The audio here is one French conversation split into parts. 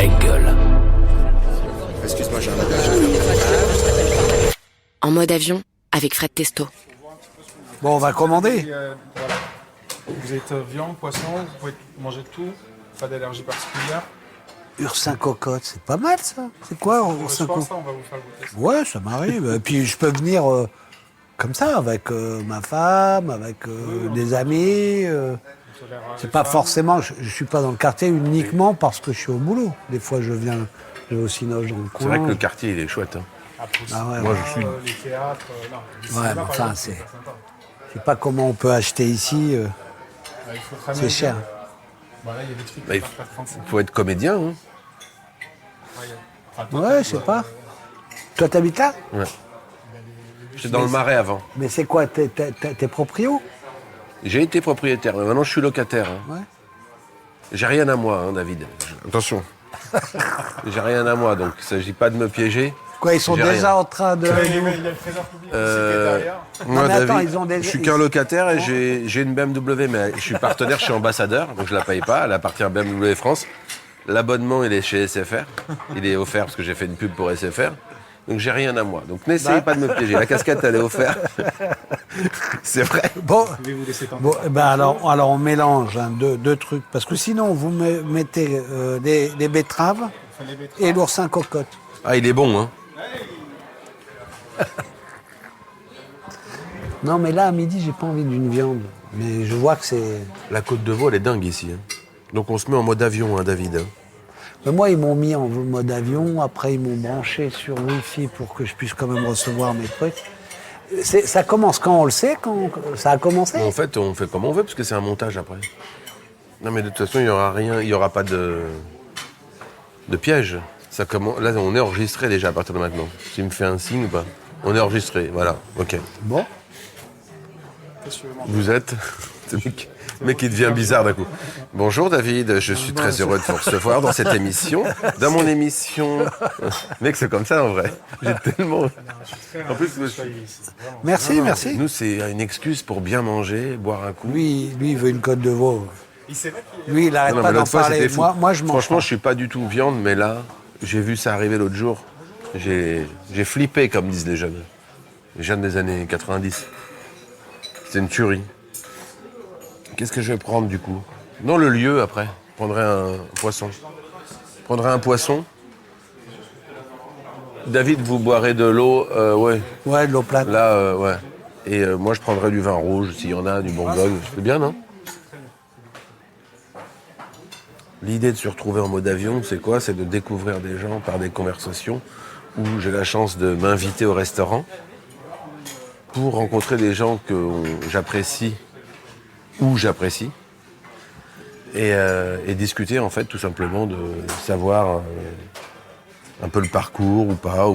avec gueule. Excuse-moi, j'ai un appel. En mode avion, avec Fred Testo. Bon, on va commander. Voilà. Vous êtes viande, poisson, vous pouvez manger de tout, pas d'allergie particulière. Ursin cocotte, c'est pas mal ça. C'est quoi ursin Je pense cocotte? ça, on va vous faire goûter ça. Ouais, ça m'arrive. Et puis je peux venir comme ça, avec ma femme, avec des amis. C'est pas forcément, je suis pas dans le quartier uniquement parce que je suis au boulot. Des fois, je viens, je vais au Cinoche dans le coin. C'est vrai que le quartier, il est chouette. Hein. Après, Ah ouais, Moi, ouais. je suis... les théâtres, non. Les Ouais, cinémas, mais par enfin, exemple, c'est- pas sympa. Je sais pas comment on peut acheter ici. Il faut très bien C'est le cher. dire. Bon, là, il y a des trucs Bah, qui il partent à 35. faut être comédien. Hein. Enfin, toi, Ouais, je sais pas. Toi, t'habites là? Ouais. J'étais dans le Marais avant. Mais c'est quoi? T'es proprio? J'ai été propriétaire, mais maintenant je suis locataire. Hein. Ouais. J'ai rien à moi, hein, David. Attention. J'ai rien à moi, donc il ne s'agit pas de me piéger. Quoi, ils sont J'ai déjà rien. en train de... il y a le trésor public qui est derrière. Moi, mais attends, David, ils ont déjà- je suis qu'un locataire et j'ai une BMW, mais je suis partenaire, je suis ambassadeur, donc je la paye pas. Elle appartient à BMW France. L'abonnement, il est chez SFR. Il est offert parce que j'ai fait une pub pour SFR. Donc j'ai rien à moi. Donc n'essayez pas de me piéger. La casquette, elle est offerte. C'est vrai. Bon, Je vais vous laisser tenter. bon ben alors on mélange hein, deux trucs. Parce que sinon, vous mettez des betteraves Les betteraves. et l'oursin cocotte. Ah, il est bon, hein. Non, mais là, à midi, j'ai pas envie d'une viande. Mais je vois que c'est... La côte de veau, elle est dingue ici. Hein. Donc on se met en mode avion, hein, David. Hein. Mais moi, ils m'ont mis en mode avion. Après, ils m'ont branché sur Wi-Fi pour que je puisse quand même recevoir mes trucs. Ça commence quand on le sait, quand ça a commencé. En fait, on fait comme on veut, parce que c'est un montage après. Non, mais de toute façon, il n'y aura rien, il n'y aura pas de piège. Ça commence... Là, on est enregistré déjà à partir de maintenant. S'il me fait un signe ou pas. On est enregistré, voilà, ok. Bon. Qu'est-ce que tu veux manger ? Vous êtes... Le mec qui devient bizarre d'un coup. Bonjour David, je suis très heureux de vous recevoir dans cette émission. Dans mon émission... Mec, c'est comme ça en vrai. J'ai tellement... En plus, Merci, merci. nous, c'est une excuse pour bien manger, boire un coup. Lui, il veut une côte de veau. C'est vrai qu'il Lui, il arrête Non, pas mais d'en l'autre fois, parler. c'était fou. Moi, je mange Franchement, pas. je suis pas du tout viande, mais là, j'ai vu ça arriver l'autre jour. J'ai flippé, comme disent les jeunes. Les jeunes des années 90. C'est une tuerie. Qu'est-ce que je vais prendre, du coup? Non, le lieu, après. Je prendrai un poisson. Je prendrai un poisson. David, vous boirez de l'eau, ouais. Ouais, de l'eau plate. Là, ouais. Et moi, je prendrai du vin rouge, s'il y en a, du Bourgogne. C'est bien, non? L'idée de se retrouver en mode avion, c'est quoi? C'est de découvrir des gens par des conversations où j'ai la chance de m'inviter au restaurant pour rencontrer des gens que j'apprécie ou j'apprécie et discuter, en fait, tout simplement de savoir un peu le parcours ou pas.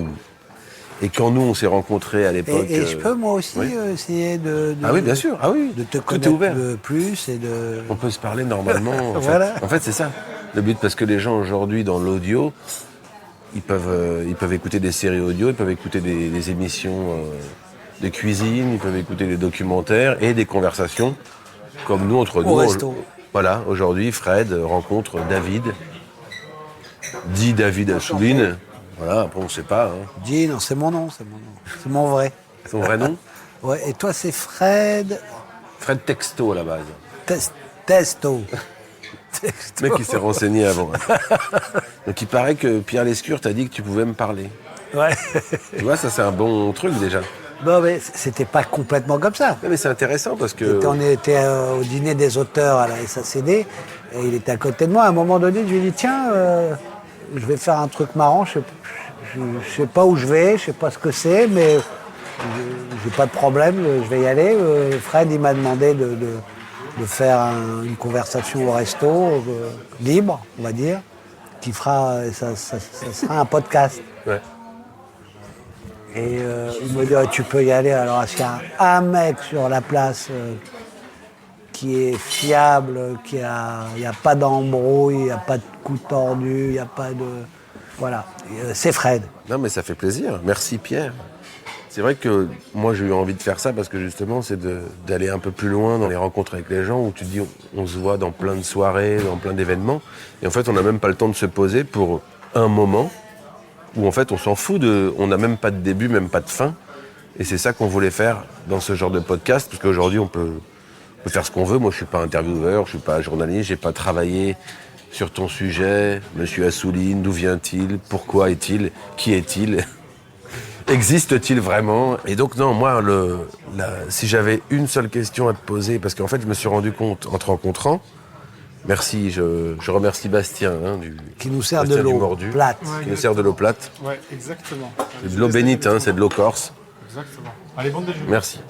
Et quand nous, on s'est rencontrés à l'époque... Et je peux moi aussi oui. Essayer de Ah oui, bien sûr. Ah oui. de te Tout est ouvert. connaître plus et de... On peut se parler normalement. Voilà. En fait, c'est ça. Le but, parce que les gens aujourd'hui, dans l'audio, ils peuvent écouter des séries audio, ils peuvent écouter des émissions de cuisine, ils peuvent écouter des documentaires et des conversations, comme nous, entre nous. resto. Voilà, aujourd'hui, Fred rencontre David, dit David Assouline. Voilà, après, on ne sait pas. Hein. Dis, non, c'est mon nom. C'est mon vrai. Son vrai nom? Ouais, et toi, c'est Fred Fred Texto, à la base. Testo. Le mec, il s'est renseigné avant. Hein. Donc, il paraît que Pierre Lescure t'a dit que tu pouvais me parler. Ouais. Tu vois, ça, c'est un bon truc, déjà. Non, mais c'était pas complètement comme ça. Non, mais c'est intéressant parce que... On était au dîner des auteurs à la SACD et il était à côté de moi. À un moment donné, je lui ai dit tiens, je vais faire un truc marrant. Je sais pas où je vais, je sais pas ce que c'est, mais j'ai pas de problème, je vais y aller. Fred, il m'a demandé de faire une conversation au resto, libre, on va dire, qui fera, ça sera un podcast. Ouais. Et il me dit tu peux y aller. Alors s'il y a un mec sur la place qui est fiable, il n'y a pas d'embrouille, il n'y a pas de coup tordu, il n'y a pas de... Voilà, c'est Fred. Non, mais ça fait plaisir. Merci, Pierre. C'est vrai que moi, j'ai eu envie de faire ça parce que justement, c'est d'aller un peu plus loin dans les rencontres avec les gens où tu te dis, on se voit dans plein de soirées, dans plein d'événements. Et en fait, on n'a même pas le temps de se poser pour un moment où en fait, on s'en fout on n'a même pas de début, même pas de fin. Et c'est ça qu'on voulait faire dans ce genre de podcast, parce qu'aujourd'hui, on peut faire ce qu'on veut. Moi, je suis pas intervieweur, je suis pas journaliste, j'ai pas travaillé sur ton sujet. Monsieur Assouline, d'où vient-il? Pourquoi est-il? Qui est-il? Existe-t-il vraiment? Et donc non, moi, si j'avais une seule question à te poser, parce qu'en fait, je me suis rendu compte en te rencontrant, merci, je remercie Bastien, Qui nous sert Bastien de l'eau du Mordu, plate. qui nous sert de l'eau plate. Ouais, exactement. C'est de l'eau bénite, c'est de l'eau corse. Exactement. Allez, bon déjeuner. Merci.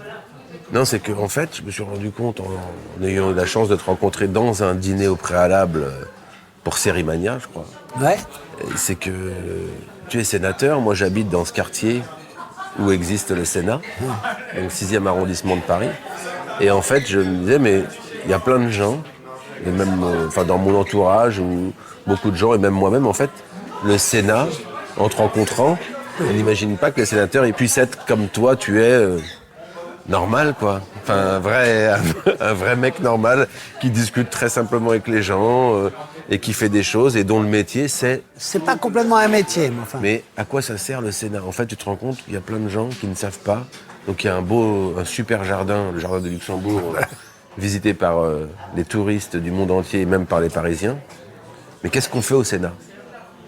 Non, c'est qu'en fait, je me suis rendu compte, en ayant eu la chance de te rencontrer dans un dîner au préalable pour Sérimania, je crois, Ouais. c'est que tu es sénateur, moi j'habite dans ce quartier où existe le Sénat, donc 6e arrondissement de Paris. Et en fait, je me disais, mais il y a plein de gens, et même dans mon entourage, ou beaucoup de gens, et même moi-même, en fait, le Sénat, en te rencontrant, on n'imagine pas que les sénateurs ils puissent être comme toi, tu es normal, quoi. Enfin, un vrai mec normal qui discute très simplement avec les gens et qui fait des choses et dont le métier, c'est... C'est pas complètement un métier, mais enfin. Mais à quoi ça sert le Sénat? En fait, tu te rends compte qu'il y a plein de gens qui ne savent pas. Donc il y a un super jardin, le jardin de Luxembourg, visité par les touristes du monde entier et même par les Parisiens. Mais qu'est-ce qu'on fait au Sénat,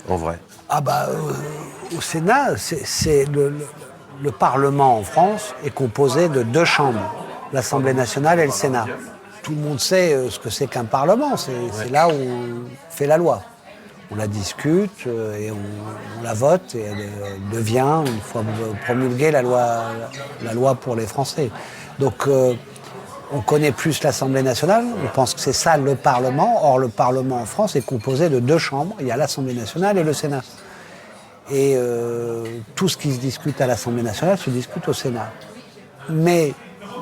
en vrai? Ah bah, au Sénat, c'est le Parlement en France est composé de 2 chambres, l'Assemblée nationale et le Sénat. Tout le monde sait ce que c'est qu'un Parlement, c'est là où on fait la loi. On la discute et on la vote et elle devient, une fois promulguée, la loi pour les Français. Donc on connaît plus l'Assemblée nationale, on pense que c'est ça le Parlement. Or le Parlement en France est composé de 2 chambres, il y a l'Assemblée nationale et le Sénat. Et tout ce qui se discute à l'Assemblée nationale se discute au Sénat. Mais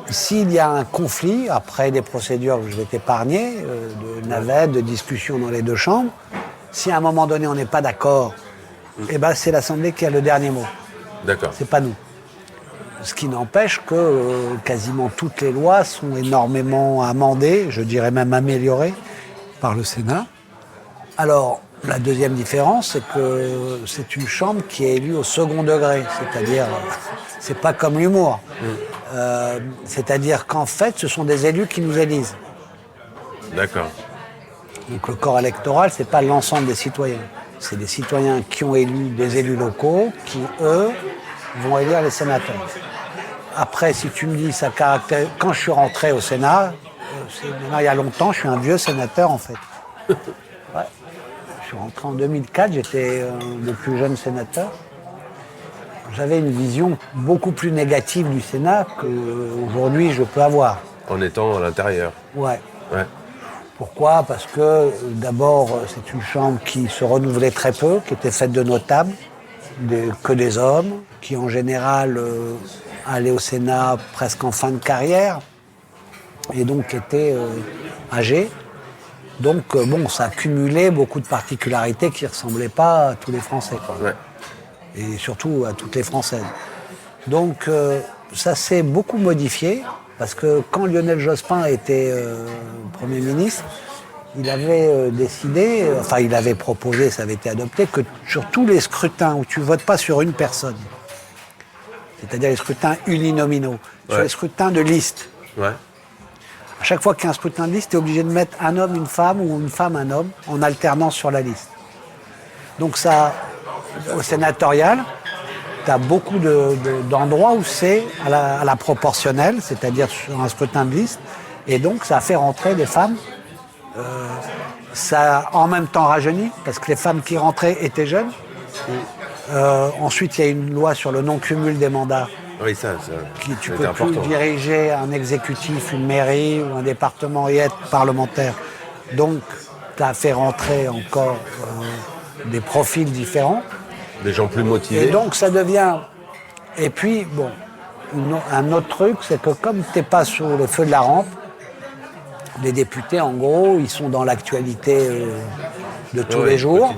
s'il y a un conflit, après des procédures que je vais t'épargner, de navette, de discussion dans les 2 chambres, si à un moment donné on n'est pas d'accord, eh ben c'est l'Assemblée qui a le dernier mot. D'accord. C'est pas nous. Ce qui n'empêche que quasiment toutes les lois sont énormément amendées, je dirais même améliorées, par le Sénat. Alors, la deuxième différence, c'est que c'est une chambre qui est élue au second degré, c'est-à-dire, c'est pas comme l'humour. C'est-à-dire qu'en fait, ce sont des élus qui nous élisent. D'accord. Donc le corps électoral, c'est pas l'ensemble des citoyens. C'est des citoyens qui ont élu des élus locaux, qui, eux, vont élire les sénateurs. Après, si tu me dis, ça caractérise... Quand je suis rentré au Sénat, maintenant, il y a longtemps, je suis un vieux sénateur, en fait. Ouais. Je suis rentré en 2004, j'étais le plus jeune sénateur. J'avais une vision beaucoup plus négative du Sénat qu'aujourd'hui je peux avoir. En étant à l'intérieur. Ouais. Ouais. Pourquoi? Parce que d'abord, c'est une chambre qui se renouvelait très peu, qui était faite de notables, que des hommes, qui en général allaient au Sénat presque en fin de carrière, et donc étaient âgés. Donc bon, ça accumulait beaucoup de particularités qui ne ressemblaient pas à tous les Français, quoi. Ouais. Et surtout à toutes les Françaises. Donc ça s'est beaucoup modifié, parce que quand Lionel Jospin était Premier ministre, il avait décidé, enfin il avait proposé, ça avait été adopté, que sur tous les scrutins où tu ne votes pas sur une personne, c'est-à-dire les scrutins uninominaux, sur les scrutins de liste, Ouais. à chaque fois qu'il y a un scrutin de liste, tu es obligé de mettre un homme, une femme ou une femme, un homme, en alternance sur la liste. Donc ça, au sénatorial, tu as beaucoup d'endroits où c'est à la proportionnelle, c'est-à-dire sur un scrutin de liste, et donc ça a fait rentrer des femmes. Ça a en même temps rajeuni, parce que les femmes qui rentraient étaient jeunes. Ensuite, il y a une loi sur le non-cumul des mandats. Oui, ça Tu peux plus diriger un exécutif, une mairie ou un département et être parlementaire. Donc, tu as fait rentrer encore des profils différents. Des gens plus motivés. Et donc, ça devient... Et puis, bon, un autre truc, c'est que comme tu n'es pas sur le feu de la rampe, les députés, en gros, ils sont dans l'actualité de tous les jours.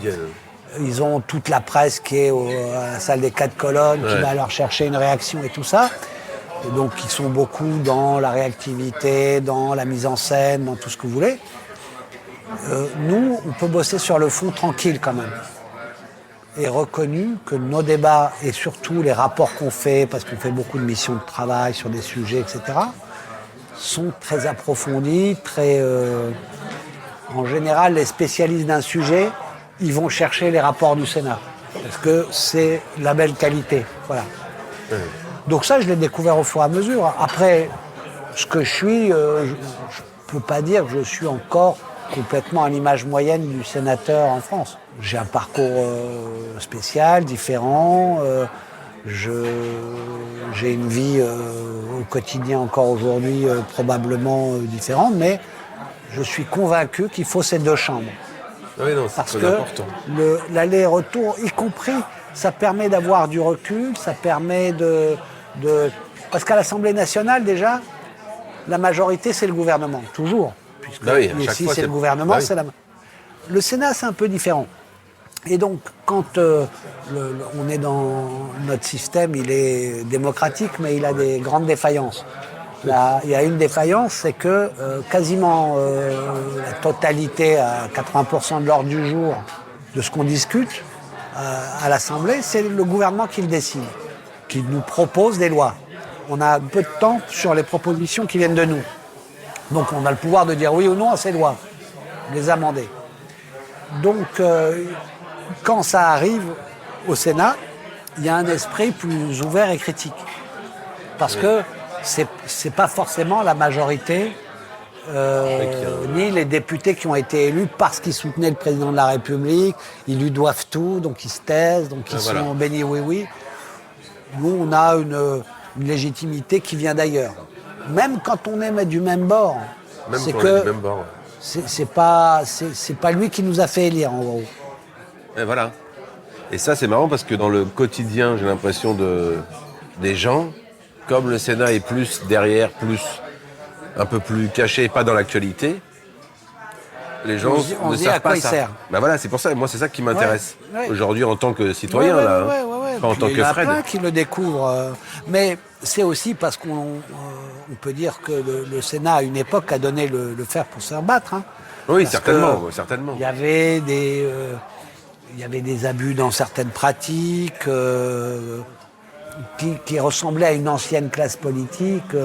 Ils ont toute la presse qui est à la salle des 4 colonnes, qui va leur chercher une réaction et tout ça. Et donc, ils sont beaucoup dans la réactivité, dans la mise en scène, dans tout ce que vous voulez. Nous, on peut bosser sur le fond tranquille quand même. Et reconnu que nos débats, et surtout les rapports qu'on fait, parce qu'on fait beaucoup de missions de travail sur des sujets, etc., sont très approfondis, très... En général, les spécialistes d'un sujet, ils vont chercher les rapports du Sénat. Parce que c'est la belle qualité. Voilà. Donc ça, je l'ai découvert au fur et à mesure. Après, ce que je suis, je ne peux pas dire que je suis encore complètement à l'image moyenne du sénateur en France. J'ai un parcours spécial, différent. J'ai une vie au quotidien encore aujourd'hui probablement différente, mais je suis convaincu qu'il faut ces 2 chambres. Oui, non, c'est Parce très que important. l'aller-retour, y compris, ça permet d'avoir du recul, ça permet de... Parce qu'à l'Assemblée nationale, déjà, la majorité, c'est le gouvernement, toujours. Puisque Bah oui, à chaque ici, fois, c'est le gouvernement, bah oui. c'est la... Le Sénat, c'est un peu différent. Et donc, quand on est dans notre système, il est démocratique, mais il a des grandes défaillances. Là, il y a une défaillance, c'est que quasiment la totalité, à 80% de l'ordre du jour, de ce qu'on discute à l'Assemblée, c'est le gouvernement qui le décide, qui nous propose des lois. On a peu de temps sur les propositions qui viennent de nous. Donc on a le pouvoir de dire oui ou non à ces lois, les amender. Donc quand ça arrive au Sénat, il y a un esprit plus ouvert et critique. Parce que c'est pas forcément la majorité, ni les députés qui ont été élus parce qu'ils soutenaient le président de la République, ils lui doivent tout, donc ils se taisent, donc ils sont bénis oui. Nous, on a une légitimité qui vient d'ailleurs. Même quand on est du même bord, Même c'est quand on que est du même bord. Ouais. c'est pas lui qui nous a fait élire, en gros. Et voilà. Et ça, c'est marrant parce que dans le quotidien, j'ai l'impression des gens, comme le Sénat est plus derrière, un peu plus caché, pas dans l'actualité, les gens On ne se dit savent à quoi pas il ça. sert. Ben voilà, c'est pour ça. Moi, c'est ça qui m'intéresse Ouais. aujourd'hui en tant que citoyen, là, hein. Pas en Puis tant il y que en a Fred. plein qui le découvrent. Mais c'est aussi parce qu'on peut dire que le Sénat, à une époque, a donné le fer pour se faire battre. Hein. Oui, Parce certainement. Il y avait des abus dans certaines pratiques qui ressemblaient à une ancienne classe politique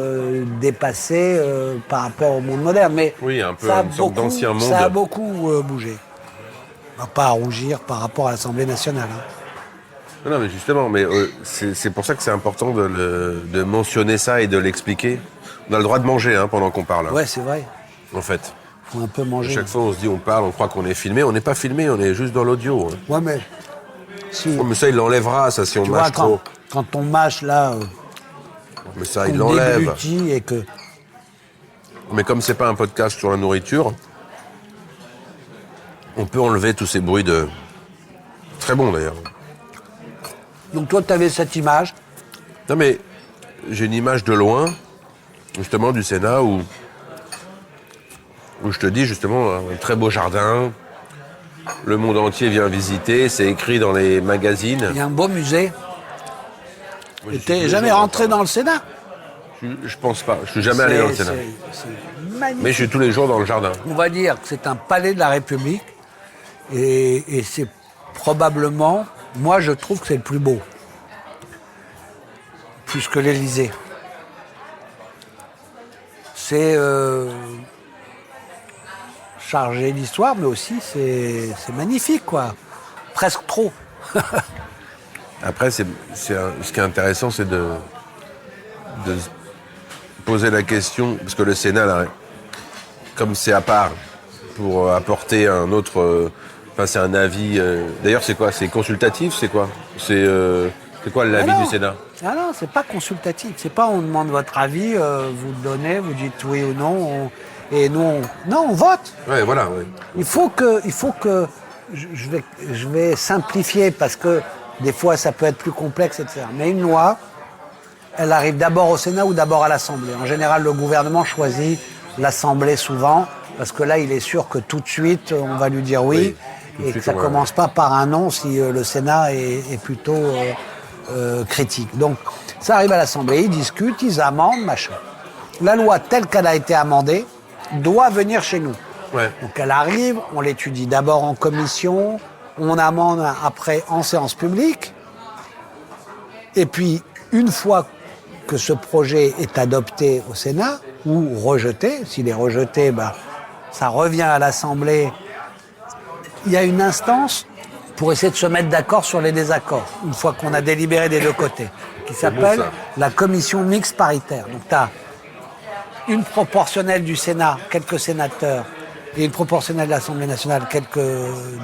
dépassée par rapport au monde moderne. Mais Oui, un peu ça a une sorte d'ancien monde. Ça a beaucoup bougé. On va pas à rougir par rapport à l'Assemblée nationale. Hein. Non, mais justement, c'est pour ça que c'est important de mentionner ça et de l'expliquer. On a le droit de manger pendant qu'on parle. Ouais, c'est vrai. En fait. Faut un peu À manger. chaque fois, on se dit, on parle, on croit qu'on est filmé. On n'est pas filmé, on est juste dans l'audio. Hein. Ouais, mais si. Oh, mais ça, il l'enlèvera, ça, si on Tu mâche vois, trop. quand on mâche là, Mais ça, il qu'on l'enlève. déglutit et que. Mais comme c'est pas un podcast sur la nourriture, on peut enlever tous ces bruits de... Très bon, d'ailleurs. Donc toi, tu avais cette image. Non, mais j'ai une image de loin, justement, du Sénat, où je te dis, justement, un très beau jardin, le monde entier vient visiter, c'est écrit dans les magazines. Il y a un beau musée. Moi, Et j'y suis tous t'es les jamais jours, rentré enfin. dans le Sénat. Je pense pas, je suis jamais allé dans le Sénat. C'est magnifique. Mais je suis tous les jours dans le jardin. On va dire que c'est un palais de la République. Et c'est probablement, moi je trouve que c'est le plus beau. Plus que l'Élysée. C'est chargé d'histoire, mais aussi c'est magnifique, quoi. Presque trop. Après, ce qui est intéressant, c'est de se poser la question, parce que le Sénat, là, comme c'est à part, pour apporter un autre... Enfin, c'est un avis... D'ailleurs, c'est quoi? C'est consultatif? C'est quoi? C'est quoi l'avis du Sénat? Ah non, c'est pas consultatif. C'est pas on demande votre avis, vous le donnez, vous dites oui ou non, et nous non, on vote. Ouais, voilà. Ouais. Il faut que je vais simplifier parce que des fois ça peut être plus complexe, etc. Mais une loi, elle arrive d'abord au Sénat ou d'abord à l'Assemblée. En général, le gouvernement choisit l'Assemblée souvent parce que là, il est sûr que tout de suite, on va lui dire oui. tout de et suite, que ça on va- commence pas par un non si le Sénat est plutôt critique. Donc ça arrive à l'Assemblée, ils discutent, ils amendent, machin. La loi telle qu'elle a été amendée doit venir chez nous. Ouais. Donc elle arrive, on l'étudie d'abord en commission, on amende après en séance publique, et puis une fois que ce projet est adopté au Sénat, ou rejeté, s'il est rejeté, ça revient à l'Assemblée. Il y a une instance pour essayer de se mettre d'accord sur les désaccords, une fois qu'on a délibéré des deux côtés, qui s'appelle bon, ça. la commission mixte paritaire. Donc tu as une proportionnelle du Sénat, quelques sénateurs, et une proportionnelle de l'Assemblée nationale, quelques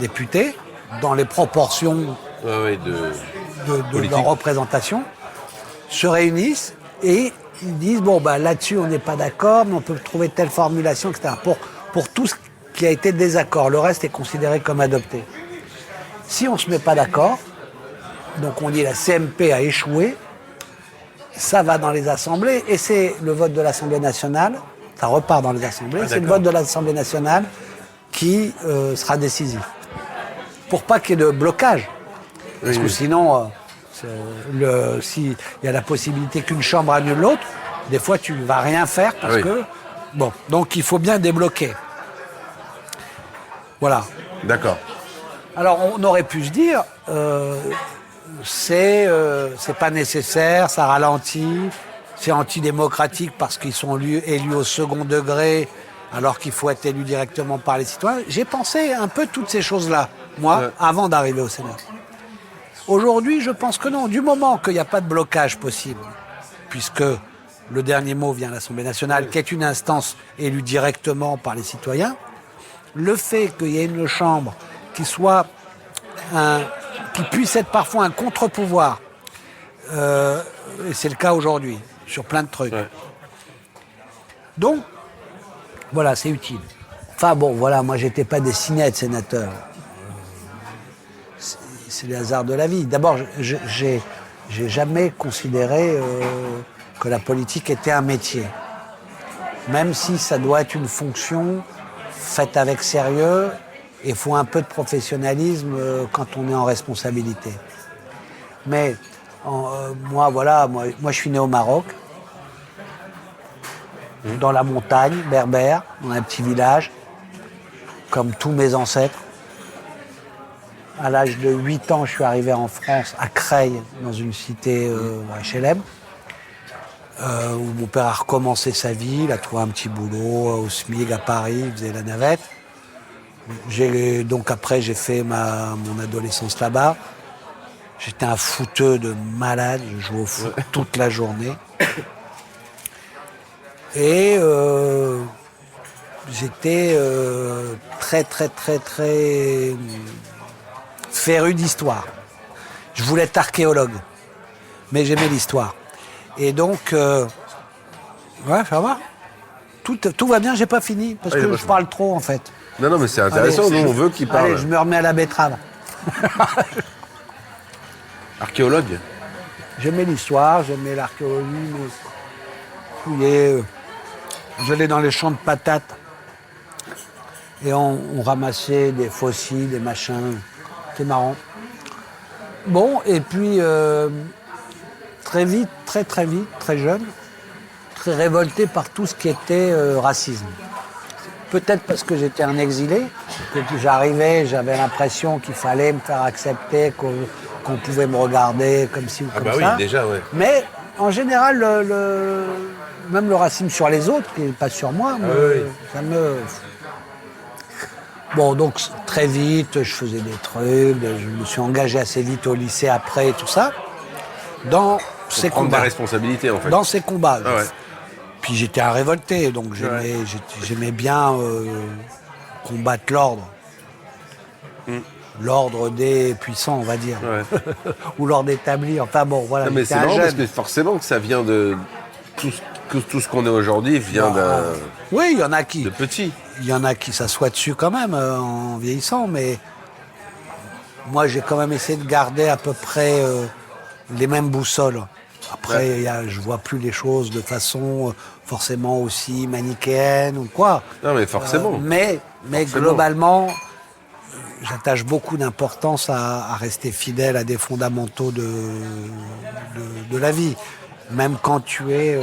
députés, dans les proportions Ouais, de politique. leur représentation, se réunissent et ils disent bon là-dessus on n'est pas d'accord, mais on peut trouver telle formulation, etc. Pour tout ce qui a été désaccord, le reste est considéré comme adopté. Si on se met pas d'accord, donc on dit la CMP a échoué, ça va dans les assemblées et c'est le vote de l'Assemblée nationale, ça repart dans les assemblées, c'est le d'accord. vote de l'Assemblée nationale qui sera décisif. Pour pas qu'il y ait de blocage. Parce que sinon, s'il y a la possibilité qu'une chambre annule l'autre, des fois tu ne vas rien faire parce Oui. que... Bon, donc il faut bien débloquer. Voilà. D'accord. Alors on aurait pu se dire, c'est pas nécessaire, ça ralentit, c'est antidémocratique parce qu'ils sont élus au second degré alors qu'il faut être élu directement par les citoyens. J'ai pensé un peu toutes ces choses-là, moi, Ouais. avant d'arriver au Sénat. Aujourd'hui, je pense que non. Du moment qu'il n'y a pas de blocage possible, puisque le dernier mot vient à l'Assemblée nationale, qui est une instance élue directement par les citoyens, le fait qu'il y ait une chambre qui soit qui puisse être parfois un contre-pouvoir, et c'est le cas aujourd'hui, sur plein de trucs. Ouais. Donc, voilà, c'est utile. Enfin bon, voilà, moi j'étais pas destiné à être sénateur. C'est les hasards de la vie. D'abord, j'ai jamais considéré que la politique était un métier. Même si ça doit être une fonction faite avec sérieux, et il faut un peu de professionnalisme quand on est en responsabilité. Mais moi, je suis né au Maroc, dans la montagne, berbère, dans un petit village, comme tous mes ancêtres. À l'âge de 8 ans, je suis arrivé en France, à Creil, dans une cité HLM, où mon père a recommencé sa vie. Il a trouvé un petit boulot au SMIC à Paris, il faisait la navette. Donc après, j'ai fait mon adolescence là-bas. J'étais un footeux de malade, je jouais au foot toute la journée. Et j'étais très féru d'histoire. Je voulais être archéologue, mais j'aimais l'histoire. Et donc, ouais, ça va. Tout va bien, j'ai pas fini, parce que je parle trop en fait. Non, mais c'est intéressant, Allez, nous on veut qu'il parle. Allez, je me remets à la betterave. Archéologue. J'aimais l'histoire, j'aimais l'archéologie, mais fouiller, j'allais dans les champs de patates et on ramassait des fossiles, des machins. C'était marrant. Bon, et puis très vite, très jeune, très révolté par tout ce qui était racisme. Peut-être parce que j'étais un exilé, que j'arrivais, j'avais l'impression qu'il fallait me faire accepter, qu'on pouvait me regarder comme ci ou comme ça. Oui, déjà, ouais. Mais en général, même le racisme sur les autres, qui n'est pas sur moi, ça me... Bon, donc très vite, je faisais des trucs, je me suis engagé assez vite au lycée après, tout ça, dans ces Prendre combats. des responsabilités en fait. Dans ces combats. Ah ouais. Puis j'étais un révolté, donc j'aimais bien combattre l'ordre. L'ordre des puissants, on va dire. Ouais. Ou l'ordre établi. Enfin bon, voilà. Non, mais j'étais c'est un marrant parce jeune. que forcément que ça vient de tout ce qu'on est aujourd'hui vient Oui, il y en a qui. de petit. Il y en a qui s'assoient dessus quand même en vieillissant, mais moi j'ai quand même essayé de garder à peu près les mêmes boussoles. Après, je vois plus les choses de façon forcément aussi manichéenne ou quoi. Non mais forcément. Mais Forcément. globalement, j'attache beaucoup d'importance à rester fidèle à des fondamentaux de la vie. Même quand tu es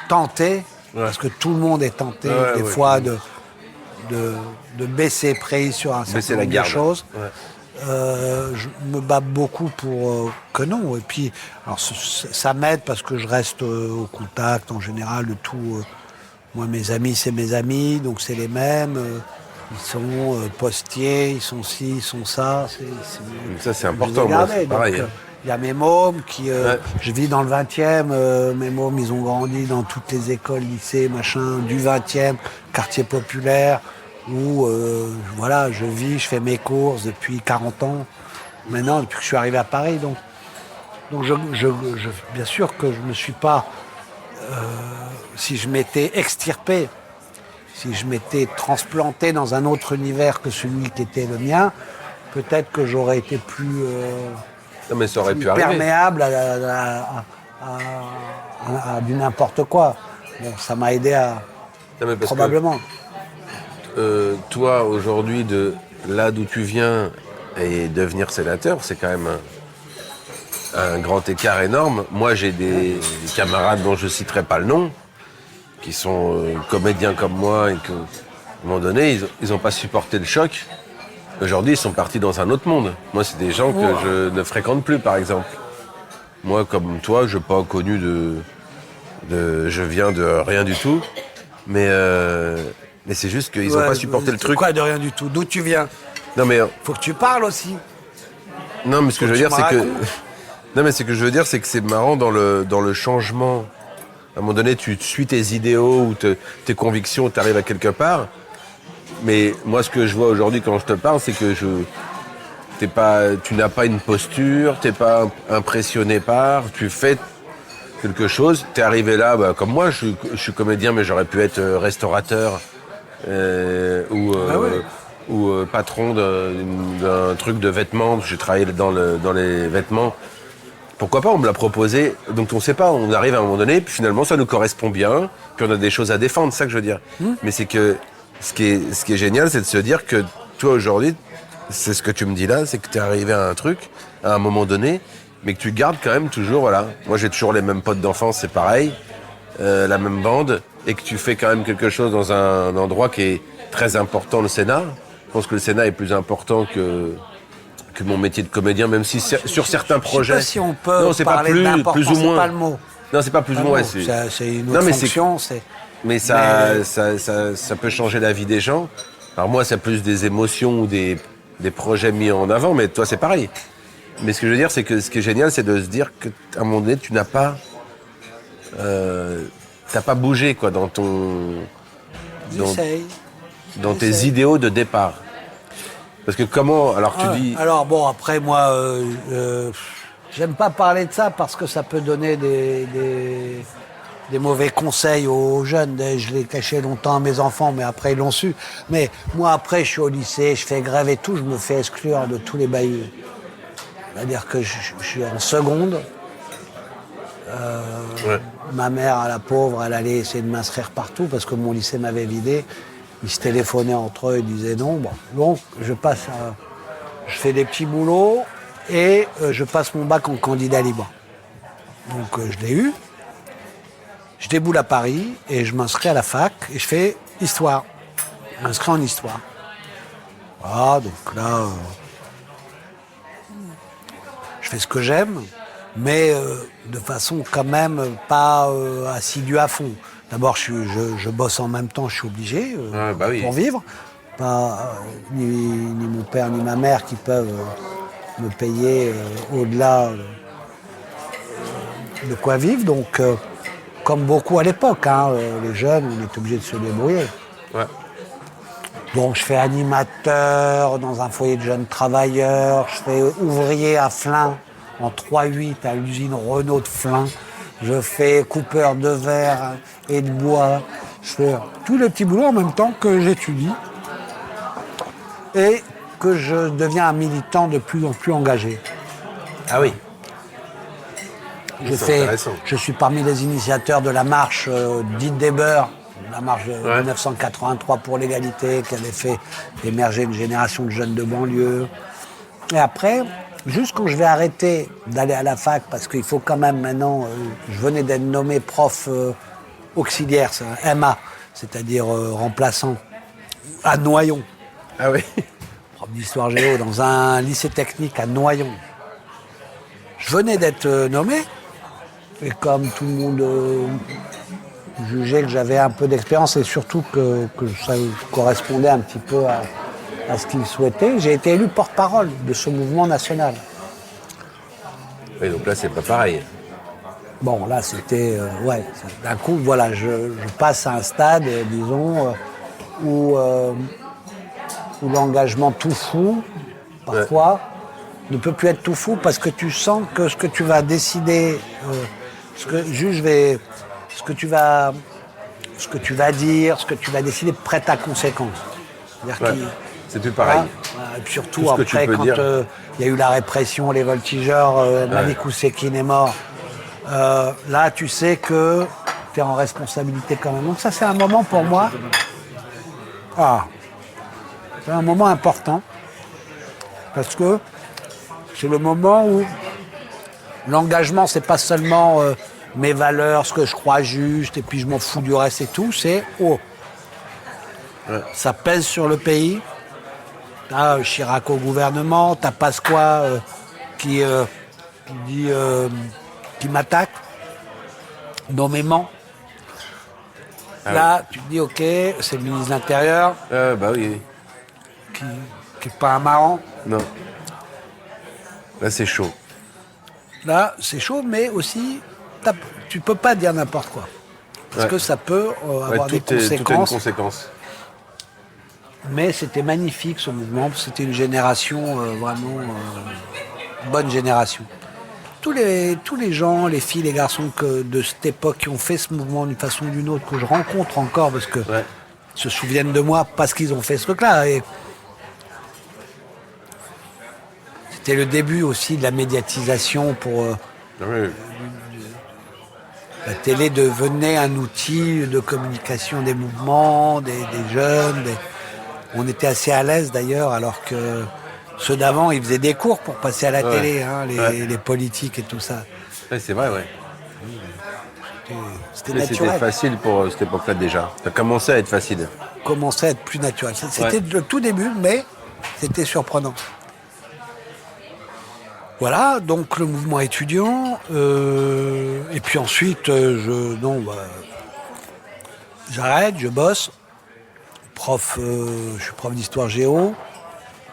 tenté, parce que tout le monde est tenté des fois de baisser prise sur un certain nombre de choses. Ouais. Je me bats beaucoup pour que non. Et puis, alors, ça m'aide parce que je reste au contact en général de tout. Moi, mes amis, c'est mes amis, donc c'est les mêmes. Ils sont postiers, ils sont ci, ils sont ça. Ça, c'est important. Moi, c'est pareil. Il y a mes mômes qui... Je vis dans le 20e. Mes mômes, ils ont grandi dans toutes les écoles, lycées, machin, du 20e, quartier populaire, où voilà, je vis, je fais mes courses depuis 40 ans. Maintenant, depuis que je suis arrivé à Paris. Donc bien sûr que je ne me suis pas... si je m'étais extirpé, si je m'étais transplanté dans un autre univers que celui qui était le mien, peut-être que j'aurais été plus... non, mais ça aurait pu perméable à du n'importe quoi. Bon, ça m'a aidé à... probablement. Toi, aujourd'hui, de là d'où tu viens et devenir sénateur, c'est quand même un grand écart énorme. Moi, j'ai des camarades dont je ne citerai pas le nom, qui sont comédiens comme moi et qu'à un moment donné, ils n'ont pas supporté le choc. Aujourd'hui, ils sont partis dans un autre monde. Moi, c'est des gens que je ne fréquente plus, par exemple. Moi, comme toi, je n'ai pas connu je viens de rien du tout. Mais c'est juste qu'ils n'ont pas supporté le truc. Quoi de rien du tout? D'où tu viens? Non, mais... Faut que tu parles aussi. Non, mais ce que je veux dire, c'est que... Non, mais ce que je veux dire, c'est que c'est marrant dans le changement. À un moment donné, tu suis tes idéaux ou tes convictions, tu arrives à quelque part. Mais moi, ce que je vois aujourd'hui quand je te parle, c'est que tu n'as pas une posture, tu n'es pas impressionné par, tu fais quelque chose. Tu es arrivé là, comme moi, je suis comédien, mais j'aurais pu être restaurateur ou patron d'un truc de vêtements. J'ai travaillé dans les vêtements. Pourquoi pas, on me l'a proposé, donc on ne sait pas, on arrive à un moment donné, puis finalement ça nous correspond bien, puis on a des choses à défendre, c'est ça que je veux dire. Mais c'est que ce qui est génial, c'est de se dire que toi aujourd'hui, c'est ce que tu me dis là, c'est que tu es arrivé à un truc, à un moment donné, mais que tu gardes quand même toujours, voilà. Moi j'ai toujours les mêmes potes d'enfance, c'est pareil, la même bande, et que tu fais quand même quelque chose dans un endroit qui est très important, le Sénat. Je pense que le Sénat est plus important que mon métier de comédien, même si sur certains projets... Je sais pas si on peut parler d'importance, plus ou moins. C'est pas le mot. Non, c'est pas plus ou moins. C'est une autre fonction. Mais ça peut changer la vie des gens. Alors moi, c'est plus des émotions ou des projets mis en avant, mais toi, c'est pareil. Mais ce que je veux dire, c'est que ce qui est génial, c'est de se dire qu'à un moment donné, tu n'as pas... t'as pas bougé, quoi, dans tes idéaux de départ. Parce que comment... Alors tu dis... Alors bon, après moi, j'aime pas parler de ça parce que ça peut donner des mauvais conseils aux jeunes. Je l'ai caché longtemps à mes enfants, mais après ils l'ont su. Mais moi après, je suis au lycée, je fais grève et tout, je me fais exclure de tous les bahuts. C'est-à-dire que je suis en seconde. Ma mère, la pauvre, elle allait essayer de m'inscrire partout parce que mon lycée m'avait vidé. Ils se téléphonaient entre eux, ils disaient non. Bon. Donc, je fais des petits boulots et je passe mon bac en candidat libre. Donc, je l'ai eu. Je déboule à Paris et je m'inscris à la fac et je fais histoire. Je m'inscris en histoire. Voilà, donc là, je fais ce que j'aime, mais de façon quand même pas assidue à fond. D'abord, je bosse en même temps, je suis obligé pour vivre. Pas ni mon père ni ma mère qui peuvent me payer au-delà de quoi vivre. Donc, comme beaucoup à l'époque, les jeunes, on est obligé de se débrouiller. Ouais. Donc, je fais animateur dans un foyer de jeunes travailleurs. Je fais ouvrier à Flins en 3-8 à l'usine Renault de Flins. Je fais coupeur de verre et de bois. Je fais tous les petits boulots en même temps que j'étudie et que je deviens un militant de plus en plus engagé. Ah oui. Je suis parmi les initiateurs de la marche dite des beurs la marche de 1983 pour l'égalité, qui avait fait émerger une génération de jeunes de banlieue. Et après, juste quand je vais arrêter d'aller à la fac, parce qu'il faut quand même maintenant, je venais d'être nommé prof auxiliaire, c'est un MA, c'est-à-dire remplaçant, à Noyon. Ah oui. Prof d'histoire géo dans un lycée technique à Noyon. Je venais d'être nommé, et comme tout le monde jugeait que j'avais un peu d'expérience et surtout que ça correspondait un petit peu à ce qu'ils souhaitaient, j'ai été élu porte-parole de ce mouvement national. Et donc là, c'est pas pareil. Bon, là, c'était... d'un coup, voilà, je passe à un stade, disons, où l'engagement tout fou, parfois, ne peut plus être tout fou parce que tu sens que ce que tu vas décider, ce que tu vas dire, ce que tu vas décider prête à conséquence. C'est-à-dire c'est plus pareil. Et puis surtout après, quand il y a eu la répression, les voltigeurs, Malik Oussekine est mort, là, tu sais que tu es en responsabilité quand même. Donc ça, c'est un moment pour moi. C'est un moment important parce que c'est le moment où l'engagement, c'est pas seulement mes valeurs, ce que je crois juste, et puis je m'en fous du reste et tout, c'est ça pèse sur le pays. T'as Chirac au gouvernement, t'as Pasqua qui m'attaque nommément. Là, tu te dis, ok, c'est le ministre de l'Intérieur. Bah oui. Qui n'est pas un marrant. Non. Là, c'est chaud. Là, c'est chaud, mais aussi, tu peux pas dire n'importe quoi. Parce que ça peut avoir des conséquences. Tout est une conséquence. Mais c'était magnifique, ce mouvement. C'était une génération, vraiment, bonne génération. Tous les gens, les filles, les garçons de cette époque qui ont fait ce mouvement d'une façon ou d'une autre, que je rencontre encore, parce que se souviennent de moi parce qu'ils ont fait ce truc-là. Et c'était le début aussi de la médiatisation pour... La télé devenait un outil de communication des mouvements, des jeunes. On était assez à l'aise d'ailleurs, alors que ceux d'avant, ils faisaient des cours pour passer à la télé, les politiques et tout ça. Ouais, c'est vrai, C'était naturel. C'était facile pour cette époque-là déjà. Ça commençait à être facile. Commençait à être plus naturel. C'était le tout début, mais c'était surprenant. Voilà, donc le mouvement étudiant. Et puis ensuite, j'arrête, je bosse. Je suis prof d'histoire géo.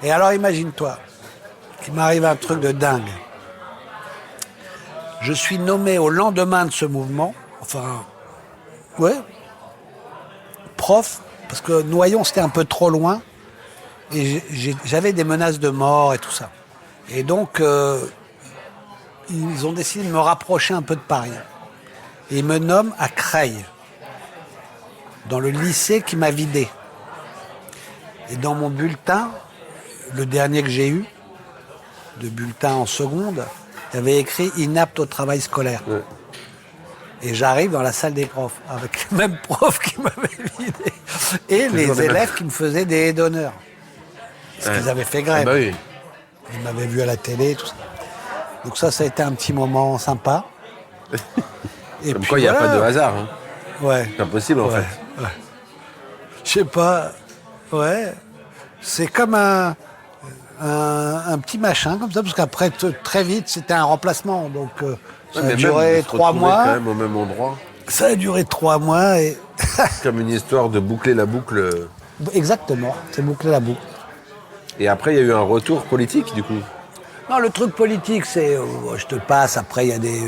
Et alors imagine-toi, qu'il m'arrive un truc de dingue. Je suis nommé au lendemain de ce mouvement, prof, parce que Noyon c'était un peu trop loin, et j'avais des menaces de mort et tout ça. Et donc, ils ont décidé de me rapprocher un peu de Paris. Et ils me nomment à Creil, dans le lycée qui m'a vidé. Et dans mon bulletin, le dernier que j'ai eu, de bulletin en seconde, il y avait écrit « inapte au travail scolaire ». Et j'arrive dans la salle des profs, avec le même prof qui m'avait vidé, et les élèves qui me faisaient des haies d'honneur. Parce qu'ils avaient fait grève. Ils m'avaient vu à la télé, tout ça. Donc ça a été un petit moment sympa. Et comme puis quoi, il n'y a pas de hasard. Hein. C'est impossible, en fait. Je sais pas. C'est comme un petit machin, comme ça, parce qu'après, très vite, c'était un remplacement. Donc, ça a duré 3 mois. Quand même au même endroit. Ça a duré 3 mois. Et comme une histoire de boucler la boucle. Exactement, c'est boucler la boucle. Et après, il y a eu un retour politique, du coup. Non, le truc politique, c'est... je te passe, après, il y a des...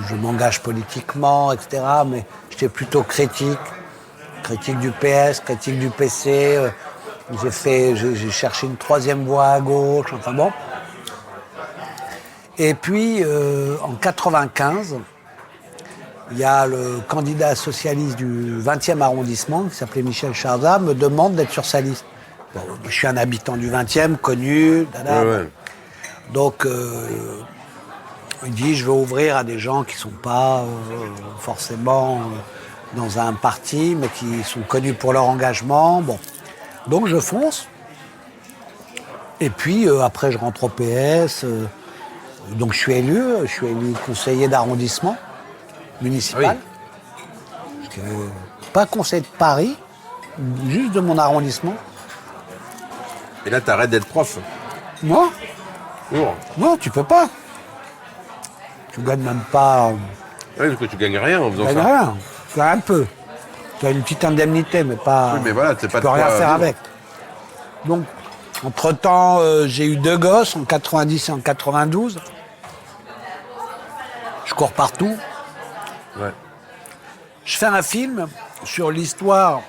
Je m'engage politiquement, etc. Mais j'étais plutôt critique. Critique du PS, critique du PC. J'ai cherché une 3e voie à gauche, enfin bon. Et puis, en 95, il y a le candidat socialiste du 20e arrondissement, qui s'appelait Michel Charzat, me demande d'être sur sa liste. Bon, je suis un habitant du 20e, connu. Donc, il dit, je veux ouvrir à des gens qui ne sont pas forcément dans un parti, mais qui sont connus pour leur engagement. Bon. Donc je fonce. Et puis après, je rentre au PS. Donc je suis élu conseiller d'arrondissement municipal. Pas conseiller de Paris, juste de mon arrondissement. Et là, t'arrêtes d'être prof. Moi Lourd. Non, tu peux pas. Tu gagnes même pas. Oui, parce que tu gagnes rien en faisant Tu gagnes ça. rien. Tu gagnes un peu. Tu as une petite indemnité, mais pas. Oui, mais voilà, tu pas de peux rien quoi faire vivre. avec. Donc, entre-temps, j'ai eu 2 gosses, en 90 et en 92. Je cours partout. Ouais. Je fais un film sur l'histoire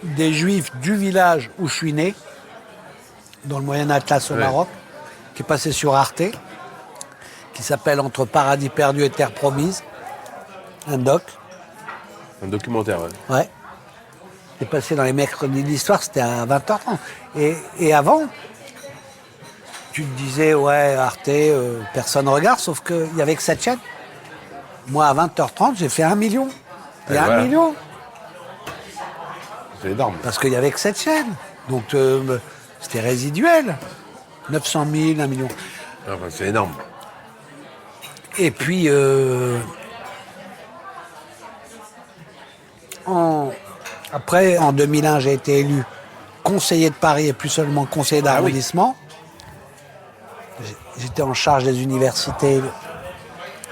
des Juifs du village où je suis né, dans le Moyen Atlas au Ouais. Maroc, qui est passé sur Arte, qui s'appelle Entre paradis perdu et terre promise, un doc. Un documentaire, ouais. Ouais. C'est passé dans les mercredis de l'histoire, c'était à 20h30. Et avant, tu te disais, ouais, Arte, personne ne regarde, sauf qu'il n'y avait que cette chaîne. Moi, à 20h30, j'ai fait 1 million. Il y a Et 1 voilà. million. C'est énorme. Parce qu'il n'y avait que cette chaîne. Donc, c'était résiduel. 900 000, 1 million. Enfin, c'est énorme. Et puis, après, en 2001, j'ai été élu conseiller de Paris et plus seulement conseiller d'arrondissement. J'étais en charge des universités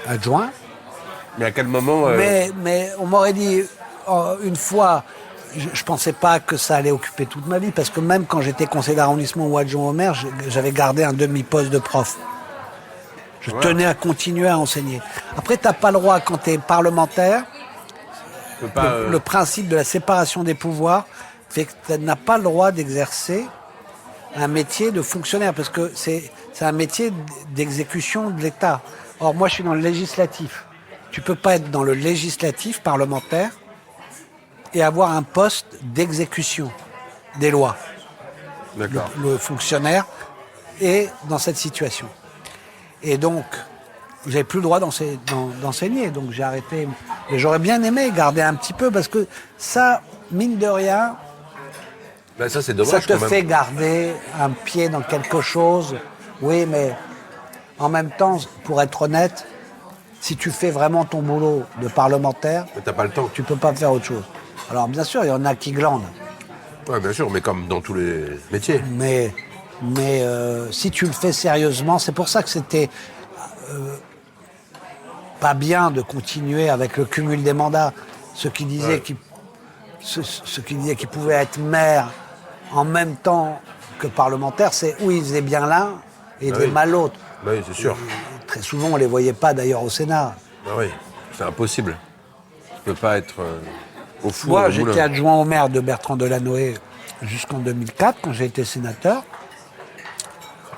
adjoints. Mais à quel moment... Mais on m'aurait dit, une fois, je ne pensais pas que ça allait occuper toute ma vie, parce que même quand j'étais conseiller d'arrondissement ou adjoint au maire, j'avais gardé un demi-poste de prof. Je tenais à continuer à enseigner. Après, tu n'as pas le droit, quand tu es parlementaire, tu peux pas, le principe de la séparation des pouvoirs fait que tu n'as pas le droit d'exercer un métier de fonctionnaire, parce que c'est un métier d'exécution de l'État. Or, moi, je suis dans le législatif. Tu ne peux pas être dans le législatif parlementaire et avoir un poste d'exécution des lois. D'accord. Le fonctionnaire est dans cette situation. Et donc, j'avais plus le droit d'enseigner, donc j'ai arrêté. Et j'aurais bien aimé garder un petit peu, parce que ça, mine de rien, Ben ça, c'est ça dommage te quand même. fait garder un pied dans quelque chose. Oui, mais en même temps, pour être honnête, si tu fais vraiment ton boulot de parlementaire, Mais t'as pas le temps. tu peux pas faire autre chose. Alors bien sûr, il y en a qui glandent, Ouais, bien sûr, mais comme dans tous les métiers. mais si tu le fais sérieusement, c'est pour ça que c'était pas bien de continuer avec le cumul des mandats. Ceux qui disaient qu'ils pouvaient être maire en même temps que parlementaire, c'est où ils faisaient bien l'un et ils faisaient oui. mal l'autre. Ben oui, c'est sûr. Très souvent, on les voyait pas d'ailleurs au Sénat. Ben oui, c'est impossible. Tu peux pas être au four. Moi, au moulin. j'étais adjoint au maire de Bertrand Delanoë jusqu'en 2004, quand j'ai été sénateur.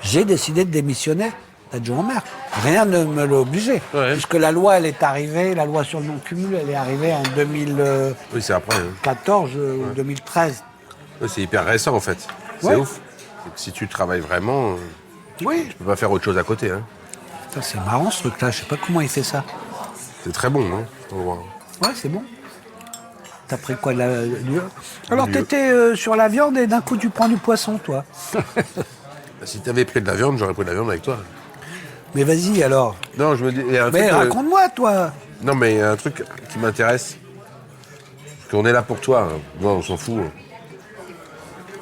J'ai décidé de démissionner d'adjoint au maire. Rien ne me l'a obligé. Ouais. Puisque la loi, elle est arrivée, la loi sur le non-cumul, elle est arrivée en 2014 Oui, c'est après. Hein. ou 2013. Ouais, c'est hyper récent en fait. C'est Ouais. ouf. C'est que si tu travailles vraiment, Oui. tu peux pas faire autre chose à côté. Hein. Putain, c'est marrant ce truc-là, je sais pas comment il fait ça. C'est très bon, hein, cet endroit. Ouais, c'est bon. T'as pris quoi de la... Alors, t'étais sur la viande et d'un coup, tu prends du poisson, toi. Si t'avais pris de la viande, j'aurais pris de la viande avec toi. Mais vas-y, alors. Non, je me dis. il y a un Mais truc, raconte-moi, toi. Non, mais il y a un truc qui m'intéresse. Parce qu'on est là pour toi. Hein. Moi, on s'en fout.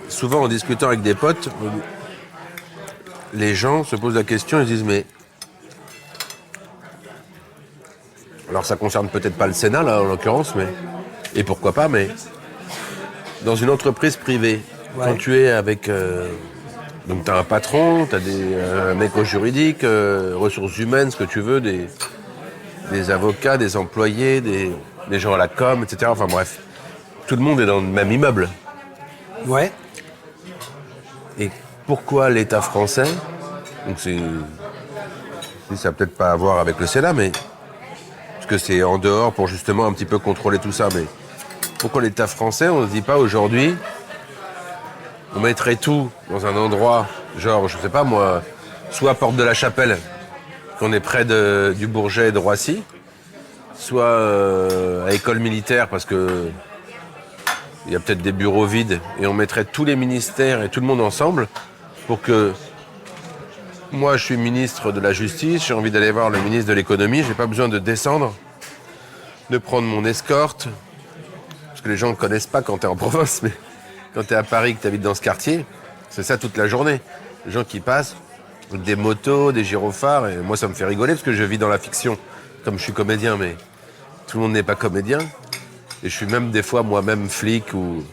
Souvent, en discutant avec des potes, les gens se posent la question, ils disent mais. Alors, ça concerne peut-être pas le Sénat, là, en l'occurrence, mais. Et pourquoi pas, mais. Dans une entreprise privée, quand tu es avec. Donc, tu as un patron, tu as un mec au juridique, ressources humaines, ce que tu veux, des avocats, des employés, des gens à la com, etc. Enfin bref, tout le monde est dans le même immeuble. Ouais. Et pourquoi l'État français, donc ça n'a peut-être pas à voir avec le Sénat, mais parce que c'est en dehors pour justement un petit peu contrôler tout ça, mais pourquoi l'État français, on ne se dit pas aujourd'hui, on mettrait tout dans un endroit, genre, je sais pas moi, soit Porte de la Chapelle, qu'on est près du Bourget et de Roissy, soit à école militaire, parce que il y a peut-être des bureaux vides, et on mettrait tous les ministères et tout le monde ensemble pour que... Moi, je suis ministre de la Justice, j'ai envie d'aller voir le ministre de l'Économie, j'ai pas besoin de descendre, de prendre mon escorte, parce que les gens ne connaissent pas quand t'es en province, mais quand t'es à Paris, que t'habites dans ce quartier, c'est ça toute la journée. Les gens qui passent, des motos, des gyrophares, et moi ça me fait rigoler parce que je vis dans la fiction, comme je suis comédien, mais tout le monde n'est pas comédien. Et je suis même des fois moi-même flic ou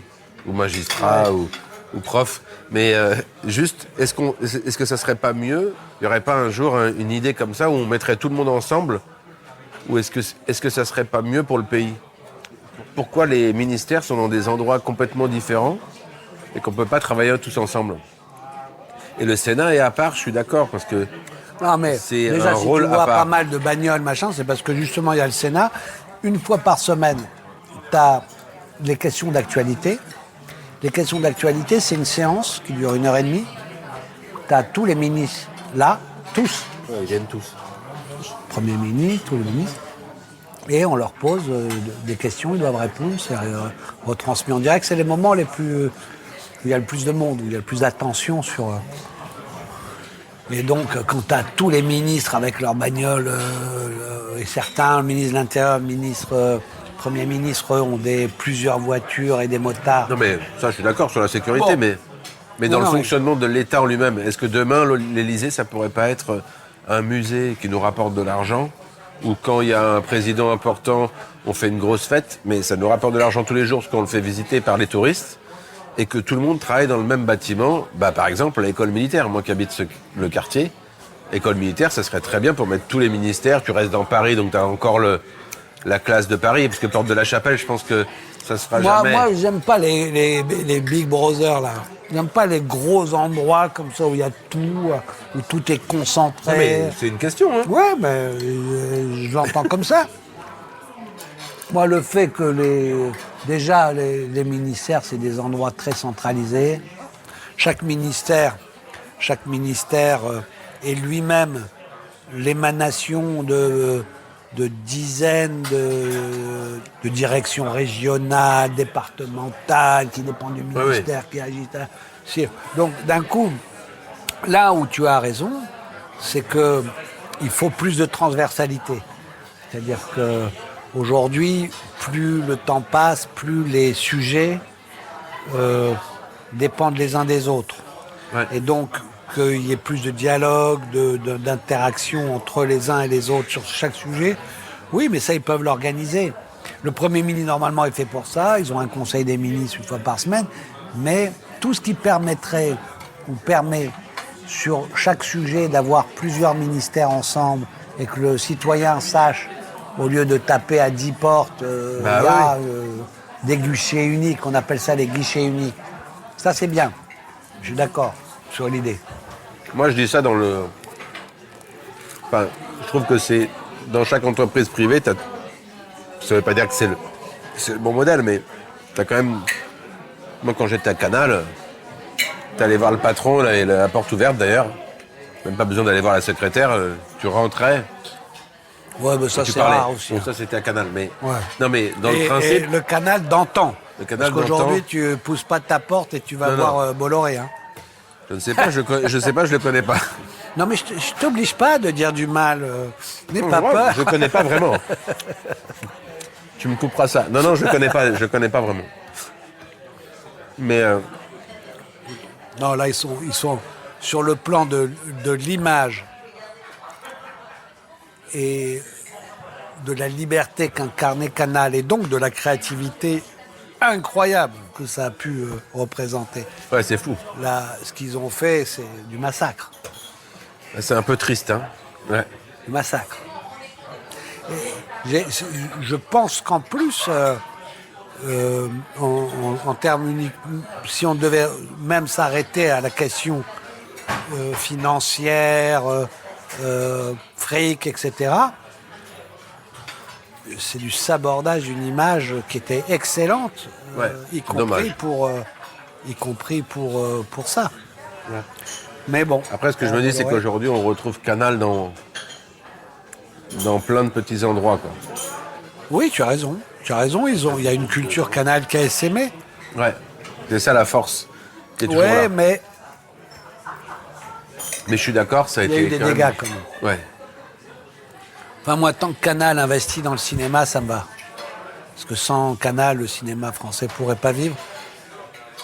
magistrat ou prof. Mais juste, est-ce que ça serait pas mieux, il n'y aurait pas un jour une idée comme ça où on mettrait tout le monde ensemble? Ou est-ce que ça serait pas mieux pour le pays? Pourquoi les ministères sont dans des endroits complètement différents et qu'on ne peut pas travailler tous ensemble? Et le Sénat est à part, je suis d'accord, parce que Non, mais c'est déjà, un si rôle tu à vois part. pas mal de bagnoles, machin, c'est parce que justement, il y a le Sénat. Une fois par semaine, tu as les questions d'actualité. Les questions d'actualité, c'est une séance qui dure 1h30. Tu as tous les ministres là, tous, Ouais, ils viennent tous. Premier ministre, tous les ministres, et on leur pose des questions, ils doivent répondre, c'est retransmis en direct. C'est les moments les plus... où il y a le plus de monde, où il y a le plus d'attention sur... Et donc, quand tu as tous les ministres avec leurs bagnoles, et certains, le ministre de l'Intérieur, le ministre... Premier ministre, eux, ont plusieurs voitures et des motards. Non mais ça, je suis d'accord sur la sécurité, Bon. mais dans Non, le non, fonctionnement de l'État en lui-même, est-ce que demain, l'Élysée, ça pourrait pas être un musée qui nous rapporte de l'argent, ou quand il y a un président important, on fait une grosse fête, mais ça nous rapporte de l'argent tous les jours parce qu'on le fait visiter par les touristes, et que tout le monde travaille dans le même bâtiment, par exemple l'école militaire, moi qui habite le quartier, école militaire, ça serait très bien pour mettre tous les ministères, tu restes dans Paris, donc tu as encore la classe de Paris, parce que Porte de la Chapelle, je pense que ça se fera jamais. Moi, j'aime pas les Big Brothers, là. J'aime pas les gros endroits comme ça où il y a tout, où tout est concentré. Non, mais c'est une question, hein. Ouais, mais je l'entends comme ça. Moi, le fait que les ministères, c'est des endroits très centralisés. Chaque ministère est lui-même l'émanation de dizaines de directions régionales, départementales, qui dépendent du ministère, qui agissent. Donc, d'un coup, là où tu as raison, c'est qu'il faut plus de transversalité. C'est-à-dire qu'aujourd'hui, plus le temps passe, plus les sujets dépendent les uns des autres. Ouais. Et donc, qu'il y ait plus de dialogue, d'interaction entre les uns et les autres sur chaque sujet. Oui, mais ça, ils peuvent l'organiser. Le Premier ministre, normalement, est fait pour ça. Ils ont un conseil des ministres une fois par semaine. Mais tout ce qui permettrait, ou permet, sur chaque sujet, d'avoir plusieurs ministères ensemble et que le citoyen sache, au lieu de taper à 10 portes, des guichets uniques, on appelle ça les guichets uniques. Ça, c'est bien. Je suis d'accord sur l'idée. Moi, je dis ça dans le... Enfin, je trouve que c'est... Dans chaque entreprise privée, ça veut pas dire que c'est le bon modèle, mais t'as quand même... Moi, quand j'étais à Canal, t'allais voir le patron, la porte ouverte d'ailleurs. Même pas besoin d'aller voir la secrétaire, tu rentrais. Ouais, mais ça, tu c'est parlais. rare aussi. Bon, ça, c'était à Canal, mais... Ouais. Non, mais dans le Et principe... le canal d'antan. Le canal Parce qu'aujourd'hui, d'antan. tu pousses pas ta porte et tu vas Non, voir Bolloré. Hein. Je ne sais pas, je sais pas, je le connais pas. Non, mais je t'oblige pas de dire du mal. N'aie pas Ouais, peur. je connais pas vraiment. Tu me couperas ça. Non, je connais pas vraiment. Mais Non, là, ils sont sur le plan de l'image et de la liberté qu'incarnait Canal et donc de la créativité incroyable que ça a pu représenter. ouais, c'est fou. Là, ce qu'ils ont fait, c'est du massacre. C'est un peu triste, hein. Ouais. Du massacre. Je pense qu'en plus, en termes uniques, si on devait même s'arrêter à la question financière, fric, etc., c'est du sabordage d'une image qui était excellente, Ouais, y dommage. compris pour ça. Ouais. Mais bon. Après, ce que je me dis, c'est qu'aujourd'hui, on retrouve Canal dans plein de petits endroits, quoi. Oui, tu as raison. Tu as raison, il y a une culture Canal qui a essaimé. Ouais. C'est ça la force. Qui est toujours Ouais, là. mais Mais je suis d'accord, ça a il y a été eu des quand même- dégâts quand même. Ouais. Enfin, moi, tant que Canal investit dans le cinéma, ça me va. Parce que sans Canal, le cinéma français pourrait pas vivre.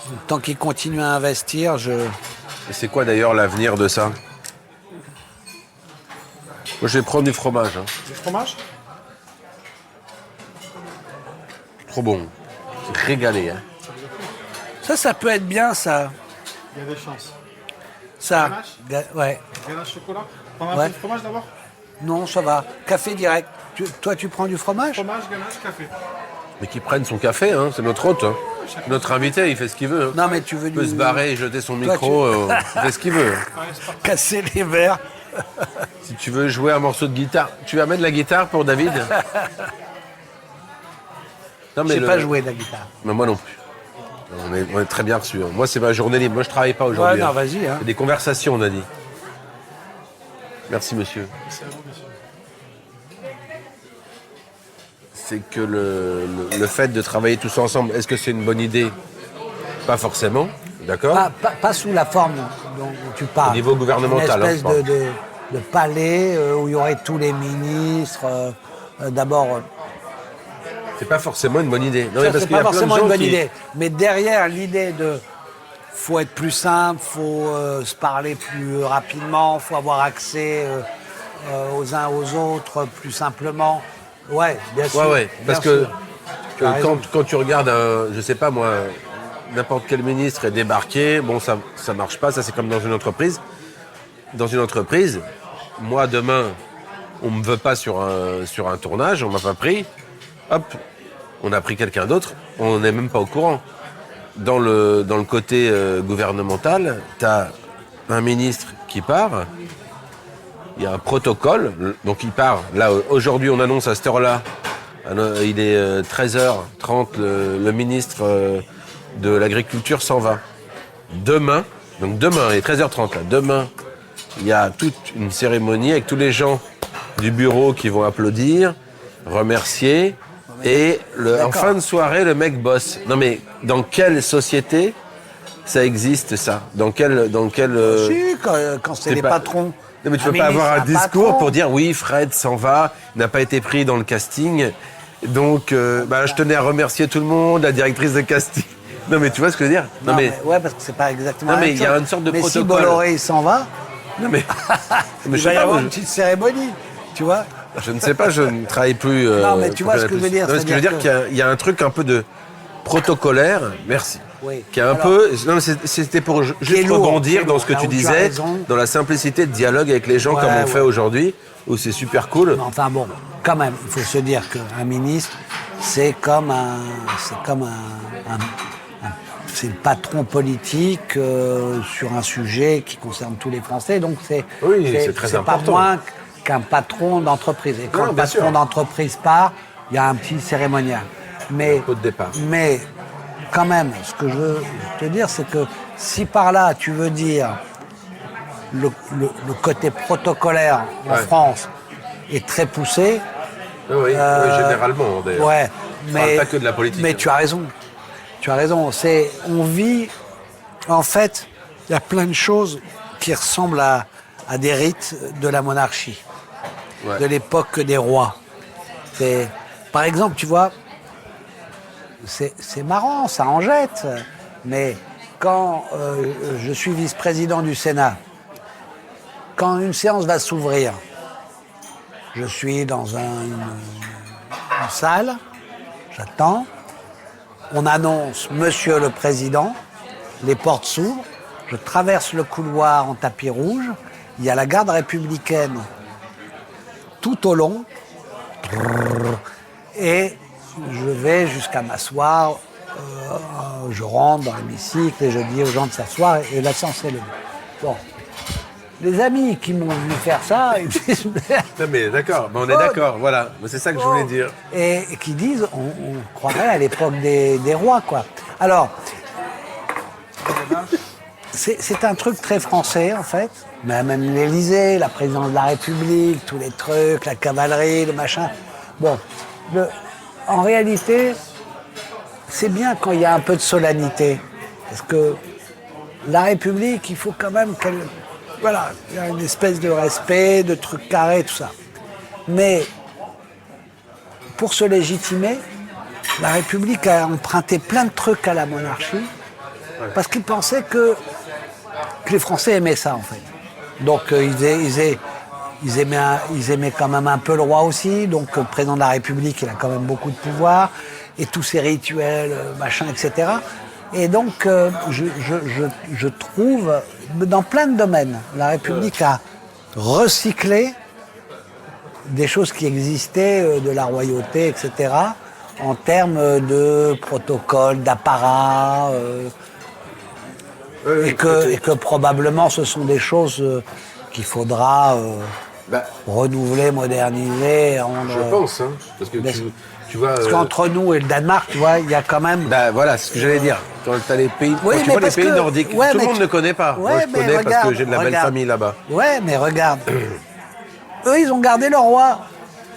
Donc, tant qu'il continue à investir, Et c'est quoi d'ailleurs l'avenir de ça? Moi, je vais prendre du fromage. Hein. Du fromage? Trop bon. C'est régalé. Hein. Ça peut être bien, ça. Il y a des chances. Ça. Ouais. Ganache chocolat? Prends un Ouais. peu de fromage d'abord? Non, ça va. Café direct. Toi, tu prends du fromage? Fromage, ganache, café. Mais qu'il prenne son café, hein. C'est notre hôte. Hein. Notre invité, il fait ce qu'il veut. Hein. Non, mais tu veux Il peut se barrer et jeter son Toi, micro. Il fait ce qu'il veut. Hein. casser les verres. Si tu veux jouer un morceau de guitare, tu amènes la guitare pour David? Non, Je sais le- pas jouer de la guitare. Mais moi non plus. On est très bien reçus. Hein. Moi, c'est ma journée libre. Moi, je travaille pas aujourd'hui. Ouais, non, hein. vas-y. Hein. C'est des conversations, on a dit. Merci, monsieur. C'est que le fait de travailler tous ensemble, est-ce que c'est une bonne idée? Pas forcément, d'accord? Pas sous la forme dont tu parles. Au niveau gouvernemental, Une espèce hein, de palais où il y aurait tous les ministres. D'abord, C'est pas forcément une bonne idée. Non, mais ça, parce c'est qu'il y pas a plein de forcément gens une bonne qui- idée. Mais derrière l'idée de faut être plus simple, faut se parler plus rapidement, faut avoir accès aux uns aux autres plus simplement. Ouais, bien sûr. Ouais, parce bien que sûr. Tu as raison. quand tu regardes, je sais pas moi, n'importe quel ministre est débarqué, bon, ça marche pas, ça c'est comme dans une entreprise. Dans une entreprise, moi demain, on me veut pas sur un tournage, on m'a pas pris, hop, on a pris quelqu'un d'autre, on n'est même pas au courant. Dans le côté gouvernemental, tu as un ministre qui part, il y a un protocole, donc il part. Là, aujourd'hui, on annonce à cette heure-là, il est 13h30, le ministre de l'Agriculture s'en va. Demain, il est 13h30 là, demain, il y a toute une cérémonie avec tous les gens du bureau qui vont applaudir, remercier, et en fin de soirée, le mec bosse. Non mais, dans quelle société ça existe ça? Dans quelle Si, quand c'est les pas- patrons. Non mais tu peux pas avoir un discours pour dire oui, Fred s'en va, il n'a pas été pris dans le casting, donc je tenais à remercier tout le monde, la directrice de casting. Non mais tu vois ce que je veux dire? Non, mais ouais, parce que c'est pas exactement. Non, la mais même il y a chose. une sorte de mais protocole. si Bolloré il s'en va, Non mais, il je va sais y pas, avoir moi, une petite cérémonie, tu vois. je ne sais pas, je ne travaille plus. Non, mais tu vois ce que je veux dire, Non, mais ce que je veux dire, c'est-à-dire qu'il y a un truc un peu de protocolaire, merci. Oui. Qui est un Alors, peu. Non, mais c'était pour qui est juste lourd, rebondir qui est dans ce que lourd, tu là où tu as disais, raison. dans la simplicité de dialogue avec les gens Ouais, comme on ouais. fait aujourd'hui, où c'est super cool. Mais enfin bon, quand même, il faut se dire qu'un ministre, c'est comme c'est le patron politique sur un sujet qui concerne tous les Français, donc Oui, c'est très pas important. moins qu'un patron d'entreprise. Et quand Non, le bien patron sûr. d'entreprise part, il y a un petit cérémonial. Mais, Un pot de départ. mais quand même, ce que je veux te dire, c'est que si par là tu veux dire le côté protocolaire en Ouais. France est très poussé, Oui, généralement d'ailleurs. ouais, Je parle mais pas que de la politique. Mais tu as raison. Tu as raison. On vit. En fait, il y a plein de choses qui ressemblent à des rites de la monarchie, Ouais. de l'époque des rois. Par exemple, tu vois, c'est marrant, ça en jette, mais quand je suis vice-président du Sénat, quand une séance va s'ouvrir, je suis dans une salle, j'attends, on annonce Monsieur le Président, les portes s'ouvrent, je traverse le couloir en tapis rouge, il y a la garde républicaine tout au long, et je vais jusqu'à m'asseoir, je rentre dans l'hémicycle et je dis aux gens de s'asseoir et la séance est levée. Bon. Les amis qui m'ont vu faire ça, ils disent... Non mais d'accord, on est Oh. d'accord, voilà. C'est ça que je voulais dire. Et qui disent, on croirait à l'époque des rois, quoi. Alors, c'est un truc très français, en fait. Mais même l'Élysée, la présidence de la République, tous les trucs, la cavalerie, le machin. Bon, en réalité, c'est bien quand il y a un peu de solennité. Parce que la République, il faut quand même qu'elle... Voilà, il y a une espèce de respect, de trucs carrés, tout ça. Mais pour se légitimer, la République a emprunté plein de trucs à la monarchie parce qu'ils pensaient que les Français aimaient ça, en fait. Donc ils aimaient quand même un peu le roi aussi. Donc le président de la République, il a quand même beaucoup de pouvoir. Et tous ces rituels, machin, etc. Et donc, je trouve, dans plein de domaines, la République a recyclé des choses qui existaient, de la royauté, etc., en termes de protocole, d'apparat, et que probablement ce sont des choses qu'il faudra renouveler, moderniser, rendre... Je pense, hein, parce que tu vois... Parce qu'entre nous et le Danemark, tu vois, il y a quand même... voilà, ce que j'allais dire. Quand tu as les pays, Oui, quand tu mais vois les parce pays que- nordiques, ouais, tout le mais monde tu- ne connaît pas. Ouais, Moi, je mais connais parce regarde, que j'ai de la belle regarde. famille là-bas. Ouais, mais regarde. Eux, ils ont gardé leur roi.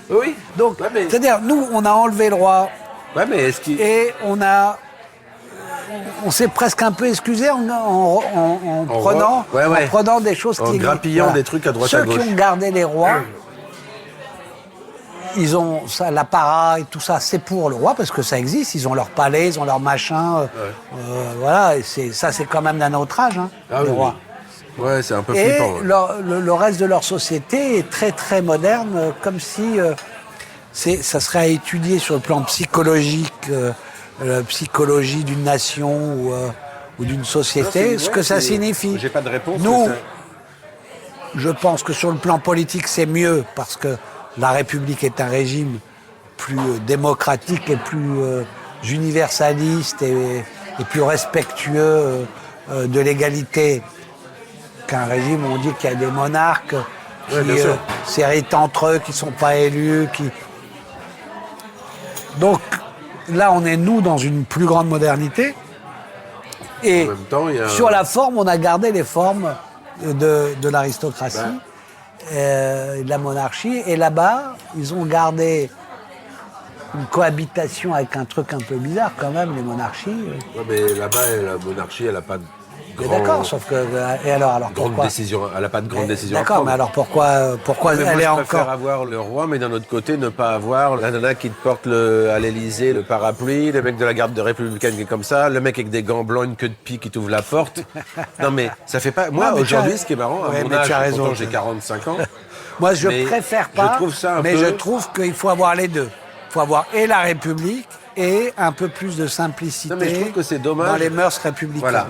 Oui. Donc, Ouais, mais, c'est-à-dire, nous, on a enlevé le roi ouais, mais est-ce qu'il... et on s'est presque un peu excusé en prenant des choses En qui... grappillant des trucs à droite, à Ceux gauche. qui ont gardé les rois, ils ont ça, l'apparat et tout ça, c'est pour le roi parce que ça existe. Ils ont leur palais, ils ont leur machin. Voilà, et ça, c'est quand même d'un autre âge, hein, les rois. Oui. Ouais, c'est un peu Et flippant. Ouais. le reste de leur société est très très moderne, comme si ça serait à étudier sur le plan psychologique, la psychologie d'une nation ou d'une société, ce que ça signifie. J'ai pas de réponse. Nous, mais ça- je pense que sur le plan politique, c'est mieux parce que la République est un régime plus démocratique et plus universaliste et plus respectueux de l'égalité qu'un régime où on dit qu'il y a des monarques qui bien sûr. s'héritent entre eux, qui ne sont pas élus. Donc là, on est, nous, dans une plus grande modernité. Et En même temps, il y a sur la forme, on a gardé les formes de l'aristocratie, de la monarchie. Et là-bas, ils ont gardé une cohabitation avec un truc un peu bizarre quand même, les monarchies. Ouais, mais là-bas, la monarchie, elle n'a pas de Mais d'accord, sauf que... Et alors grande pourquoi décision. Elle n'a pas de grande décision. à D'accord, prendre. mais alors pourquoi Mais moi, elle est je préfère encore... avoir le roi, mais d'un autre côté, ne pas avoir la nana qui te porte à l'Élysée le parapluie, le mec de la garde républicaine qui est comme ça, le mec avec des gants blancs, une queue de pie qui t'ouvre la porte. Non, mais ça fait pas. Moi, Non, mais aujourd'hui, tu as- ce qui est marrant, à Ouais, mon mais âge, tu as raison. pourtant, j'ai 45 ans. Moi, je mais préfère je pas, trouve ça un mais peu- je trouve qu'il faut avoir les deux. Il faut avoir et la République et un peu plus de simplicité Non, mais je trouve que c'est dommage. dans les mœurs républicaines. Voilà,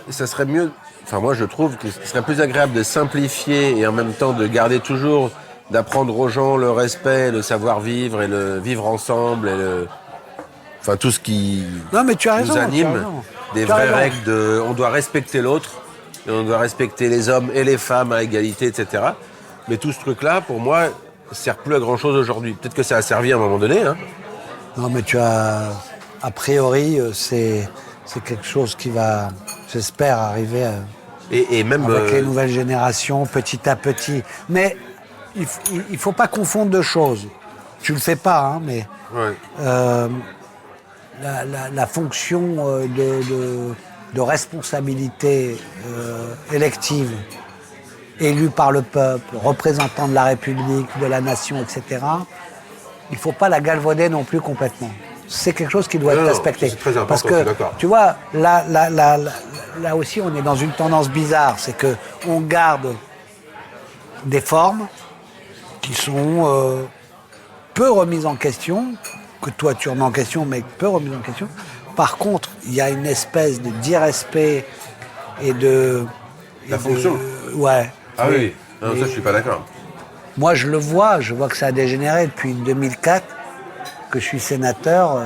ça serait mieux. Enfin, moi, je trouve que ce serait plus agréable de simplifier et en même temps de garder toujours, d'apprendre aux gens le respect, le savoir-vivre et le vivre ensemble et enfin, tout ce qui Non, mais tu as raison, nous tu as anime. raison. Des Tu as vraies raison. règles de. On doit respecter l'autre, et on doit respecter les hommes et les femmes à égalité, etc. Mais tout ce truc-là, pour moi, sert plus à grand-chose aujourd'hui. Peut-être que ça a servi à un moment donné, hein. Non, mais tu as... A priori, c'est quelque chose qui va, j'espère, arriver Et même. avec les nouvelles générations, petit à petit. Mais il faut pas confondre deux choses. Tu le fais pas, hein, mais... Ouais. La fonction de responsabilité élective, élue par le peuple, représentant de la République, de la nation, etc., il ne faut pas la galvauder non plus complètement. C'est quelque chose qui doit Non, être non, respecté. c'est très important, Parce je suis que, d'accord. tu vois, là aussi, on est dans une tendance bizarre. C'est qu'on garde des formes qui sont peu remises en question, que toi tu remets en question, mais peu remises en question. Par contre, il y a une espèce d'irrespect et de... La fonction. Ouais. Ah oui. Non, ça, je suis pas d'accord. Moi, je vois que ça a dégénéré depuis 2004, que je suis sénateur.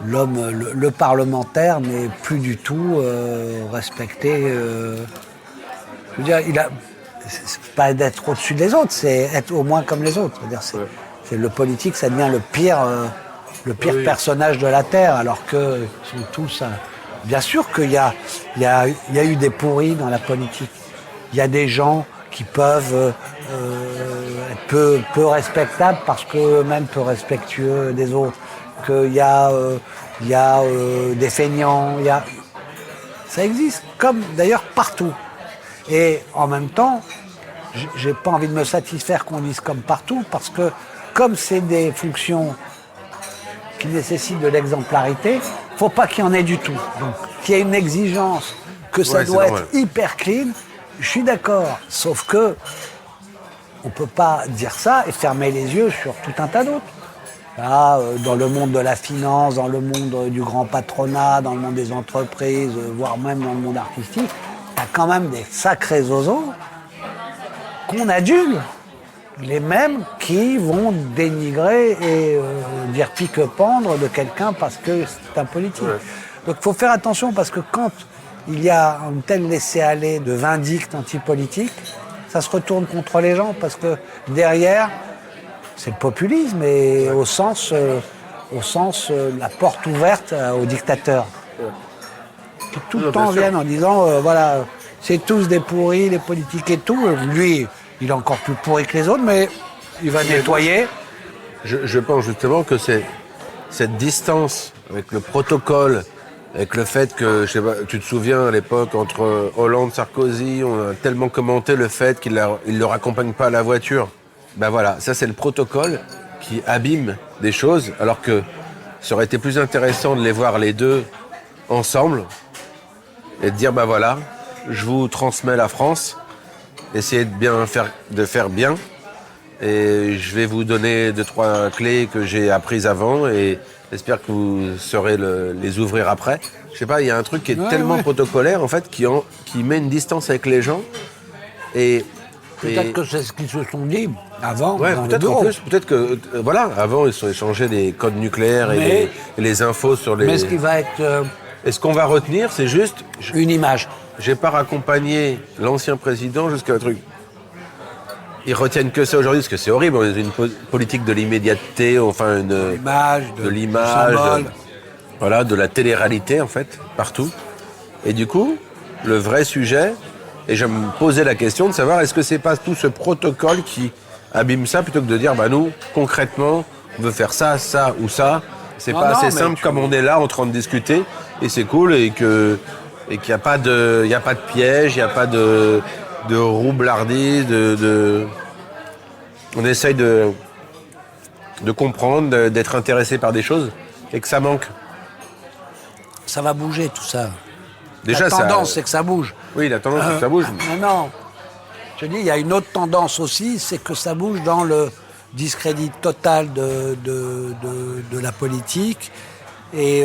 L'homme, le parlementaire n'est plus du tout respecté. Je veux dire, c'est pas d'être au-dessus des autres, c'est être au moins comme les autres. C'est-à-dire, c'est le politique, ça devient le pire personnage de la terre, alors que ils sont tous. Bien sûr qu'il y a eu des pourris dans la politique. Il y a des gens qui peuvent être peu respectables parce qu'eux-mêmes peu respectueux des autres. Qu'il y a, des feignants, ça existe, comme d'ailleurs partout. Et en même temps, j'ai pas envie de me satisfaire qu'on dise comme partout, parce que comme c'est des fonctions qui nécessitent de l'exemplarité, faut pas qu'il y en ait du tout. Donc qu'il y ait une exigence, que ça doit être hyper clean, je suis d'accord. Sauf que on peut pas dire ça et fermer les yeux sur tout un tas d'autres. Là, dans le monde de la finance, dans le monde du grand patronat, dans le monde des entreprises, voire même dans le monde artistique, il y a quand même des sacrés zozos qu'on adule. Les mêmes qui vont dénigrer et dire pique-pendre de quelqu'un parce que c'est un politique. Ouais. Donc il faut faire attention parce que quand il y a un tel laisser-aller de vindicte antipolitique, ça se retourne contre les gens parce que derrière, c'est le populisme et au sens la porte ouverte aux dictateurs. Qui tout le temps viennent en disant voilà, c'est tous des pourris, les politiques et tout. Lui, il est encore plus pourri que les autres, mais il va nettoyer. Je pense justement que c'est cette distance avec le protocole, avec le fait que, je sais pas, tu te souviens à l'époque entre Hollande et Sarkozy, on a tellement commenté le fait qu'il ne leur accompagne pas à la voiture. Ben voilà, ça c'est le protocole qui abîme des choses, alors que ça aurait été plus intéressant de les voir les deux ensemble et de dire ben voilà, je vous transmets la France, essayez de faire bien, et je vais vous donner 2-3 clés que j'ai apprises avant et j'espère que vous saurez les ouvrir après. Je sais pas, il y a un truc qui est tellement protocolaire en fait qui met une distance avec les gens et peut-être que c'est ce qu'ils se sont dit avant. Ouais, peut-être en plus, peut-être que voilà, avant ils se sont échangés des codes nucléaires et les infos sur les. Mais ce qui va être. Et ce qu'on va retenir, c'est juste une image. J'ai pas raccompagné l'ancien président jusqu'à un truc. Ils retiennent que ça aujourd'hui, parce que c'est horrible. On est dans une politique de l'immédiateté, enfin de l'image, voilà, de la télé-réalité en fait, partout. Et du coup, le vrai sujet, et je me posais la question de savoir est-ce que c'est pas tout ce protocole qui abîme ça plutôt que de dire bah nous concrètement on veut faire ça, ça ou ça. C'est pas assez simple comme on est là en train de discuter et c'est cool et qu'il n'y a pas de piège, il n'y a pas de roublardise, on essaye de comprendre, d'être intéressé par des choses et que ça manque. Ça va bouger tout ça. Déjà, la tendance, c'est que ça bouge. Oui, la tendance, c'est que ça bouge. Non. Je dis, il y a une autre tendance aussi, c'est que ça bouge dans le discrédit total de la politique. Et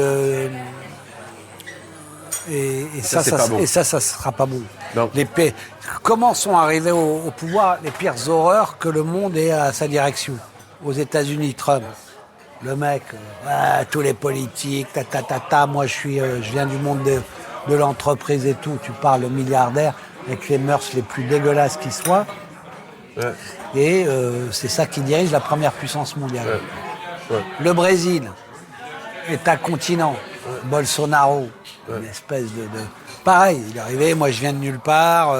ça sera pas bon. Comment sont arrivés au pouvoir les pires horreurs que le monde ait à sa direction? Aux États-Unis, Trump. Le mec, tous les politiques, moi je viens du monde de l'entreprise et tout, tu parles au milliardaire avec les mœurs les plus dégueulasses qui soient. Ouais. Et c'est ça qui dirige la première puissance mondiale. Ouais. Ouais. Le Brésil est un continent. Bolsonaro, une espèce de... Pareil, il est arrivé, moi je viens de nulle part,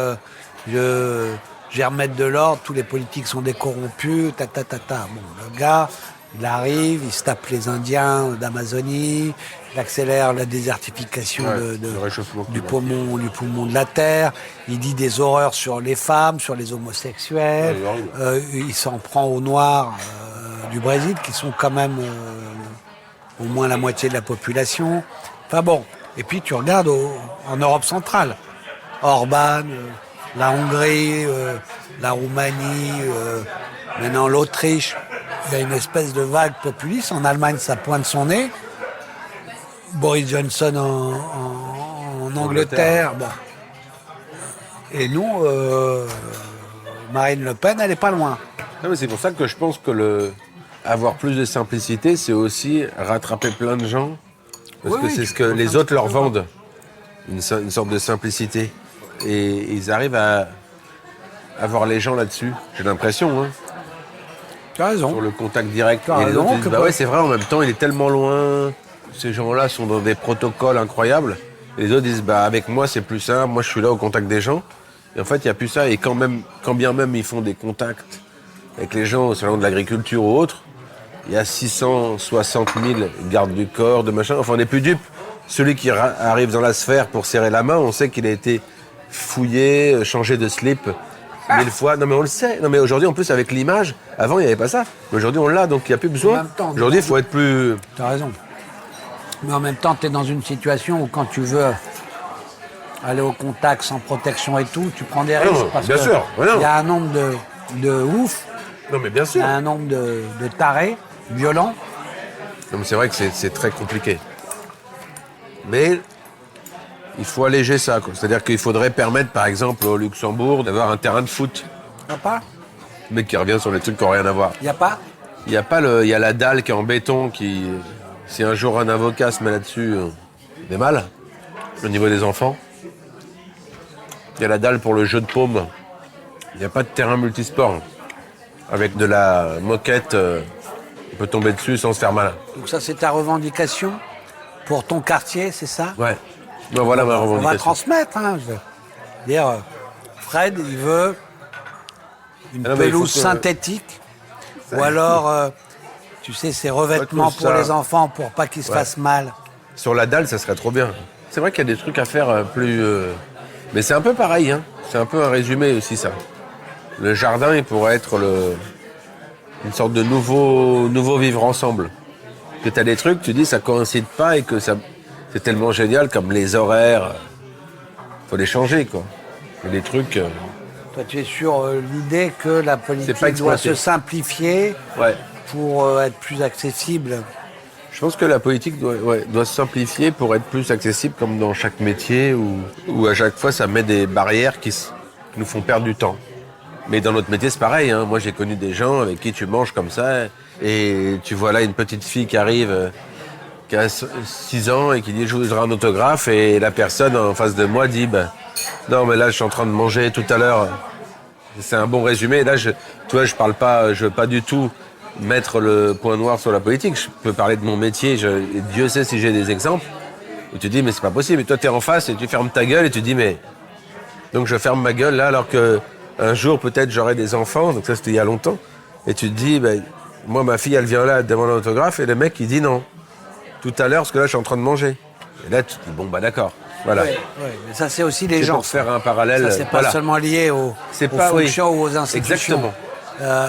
je vais remettre de l'ordre, tous les politiques sont des corrompus, Bon, le gars, il arrive, il se tape les Indiens d'Amazonie, il accélère la désertification du poumon de la terre, il dit des horreurs sur les femmes, sur les homosexuels, il s'en prend aux Noirs du Brésil, qui sont quand même au moins la moitié de la population. Enfin bon, et puis tu regardes en Europe centrale, Orban, la Hongrie, la Roumanie, maintenant l'Autriche, il y a une espèce de vague populiste. En Allemagne, ça pointe son nez. Boris Johnson en Angleterre. Bon. Et nous, Marine Le Pen, elle n'est pas loin. Non, mais c'est pour ça que je pense que avoir plus de simplicité, c'est aussi rattraper plein de gens. Parce que c'est ce que les autres leur vendent. Une sorte de simplicité. Et ils arrivent à avoir les gens là-dessus. J'ai l'impression, hein. Tu as raison. Sur le contact direct. Et les autres disent, ouais, c'est vrai, en même temps, il est tellement loin. Ces gens-là sont dans des protocoles incroyables. Et les autres disent, avec moi, c'est plus simple. Moi, je suis là au contact des gens. Et en fait, il n'y a plus ça. Et quand bien même ils font des contacts avec les gens au salon de l'agriculture ou autre, il y a 660 000 gardes du corps, de machin. Enfin, on n'est plus dupes. Celui qui arrive dans la sphère pour serrer la main, on sait qu'il a été fouillé, changé de slip 1000 fois. Non, mais on le sait. Non, mais aujourd'hui, en plus, avec l'image, avant, il n'y avait pas ça. Mais aujourd'hui, on l'a, donc il n'y a plus besoin. Aujourd'hui, il faut être plus... Tu as raison. Mais en même temps, tu es dans une situation où quand tu veux aller au contact sans protection et tout, tu prends des risques. Non, parce bien que sûr. Ouais, non. il y a un nombre de ouf, Non, mais bien il sûr. y a un nombre de tarés violents. Non, mais c'est vrai que c'est très compliqué. Mais il faut alléger ça, quoi. C'est-à-dire qu'il faudrait permettre, par exemple, au Luxembourg, d'avoir un terrain de foot. Il n'y a pas Mais qui revient sur les trucs qui n'ont rien à voir. Il n'y a pas Il y a la dalle qui est en béton qui... Si un jour un avocat se met là-dessus, des mal, au niveau des enfants. Il y a la dalle pour le jeu de paume. Il n'y a pas de terrain multisport. Avec de la moquette, on peut tomber dessus sans se faire mal. Donc ça, c'est ta revendication pour ton quartier, c'est ça? Ouais. Ben voilà ma On va revendication. transmettre. Hein, je veux dire, Fred, il veut une Ah non, mais il faut pelouse que- synthétique ou alors, tu sais, ces revêtements tout pour ça. les enfants pour pas qu'ils se fassent mal. Sur la dalle, ça serait trop bien. C'est vrai qu'il y a des trucs à faire plus... Mais c'est un peu pareil, hein. C'est un peu un résumé aussi, ça. Le jardin, il pourrait être une sorte de nouveau vivre ensemble. Que tu as des trucs, tu dis ça coïncide pas et que ça c'est tellement génial comme les horaires. Faut les changer, quoi. Il y a des trucs... Toi, tu es sur l'idée que la politique pas doit exploité. se simplifier Ouais. pour être plus accessible. Je pense que la politique doit se simplifier pour être plus accessible, comme dans chaque métier, où à chaque fois ça met des barrières qui nous font perdre du temps. Mais dans notre métier, c'est pareil. Hein. Moi, j'ai connu des gens avec qui tu manges comme ça, et tu vois là une petite fille qui arrive, qui a 6 ans, et qui dit « je voudrais un autographe », et la personne en face de moi dit bah, « non, mais là, je suis en train de manger tout à l'heure ». C'est un bon résumé. Là, tu vois, je veux pas du tout mettre le point noir sur la politique. Je peux parler de mon métier. Et Dieu sait si j'ai des exemples où tu dis mais c'est pas possible. Et toi, tu es en face et tu fermes ta gueule et tu dis mais donc je ferme ma gueule là alors que un jour peut-être j'aurai des enfants. Donc ça c'était il y a longtemps. Et tu te dis ben moi ma fille elle vient là elle demande un autographe et le mec il dit non tout à l'heure parce que là je suis en train de manger. Et là tu te dis bon bah d'accord. Voilà. Ouais, mais ça, c'est aussi les C'est gens. pour faire un parallèle. Ça, c'est pas voilà. seulement lié aux fonctions ou aux institutions. Exactement.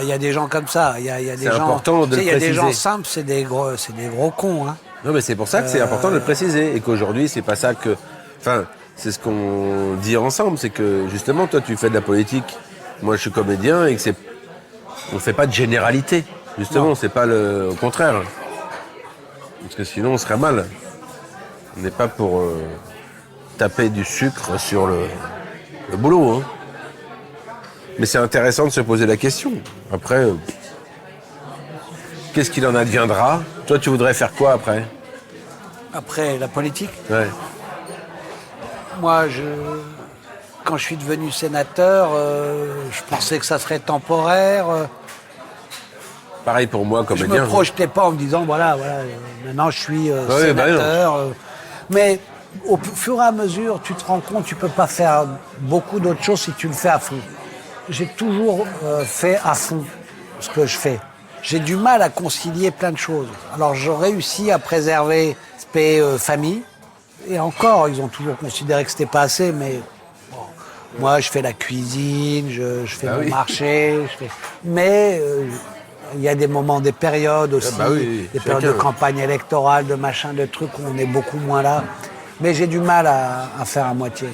Il y a des gens comme ça. Il y a des C'est gens. important de tu sais, le il y a des gens préciser. simples, c'est des gros cons. Hein. Non, mais c'est pour ça que c'est important de le préciser et qu'aujourd'hui, c'est pas ça que. Enfin, c'est ce qu'on dit ensemble, c'est que justement, toi, tu fais de la politique, moi, je suis comédien et que c'est. On fait pas de généralité. Justement, c'est pas le. Au contraire. Parce que sinon, on serait mal. On n'est pas pour taper du sucre sur le boulot. Hein. Mais c'est intéressant de se poser la question. Après. Qu'est-ce qu'il en adviendra? Toi, tu voudrais faire quoi après? Après, la politique. Ouais. Moi, quand je suis devenu sénateur, je pensais que ça serait temporaire. Pareil pour moi, Je comédien. me projetais pas en me disant, voilà, maintenant je suis bah sénateur. Mais au fur et à mesure, tu te rends compte, tu peux pas faire beaucoup d'autres choses si tu le fais à fond. J'ai toujours fait à fond ce que je fais. J'ai du mal à concilier plein de choses. Alors, j'ai réussi à préserver l'aspect famille. Et encore, ils ont toujours considéré que c'était pas assez, mais bon, moi, je fais la cuisine, je fais mon marché. Mais il y a des moments, des périodes aussi, des périodes de campagne électorale, de machin, de trucs où on est beaucoup moins là. Mais j'ai du mal à faire à moitié.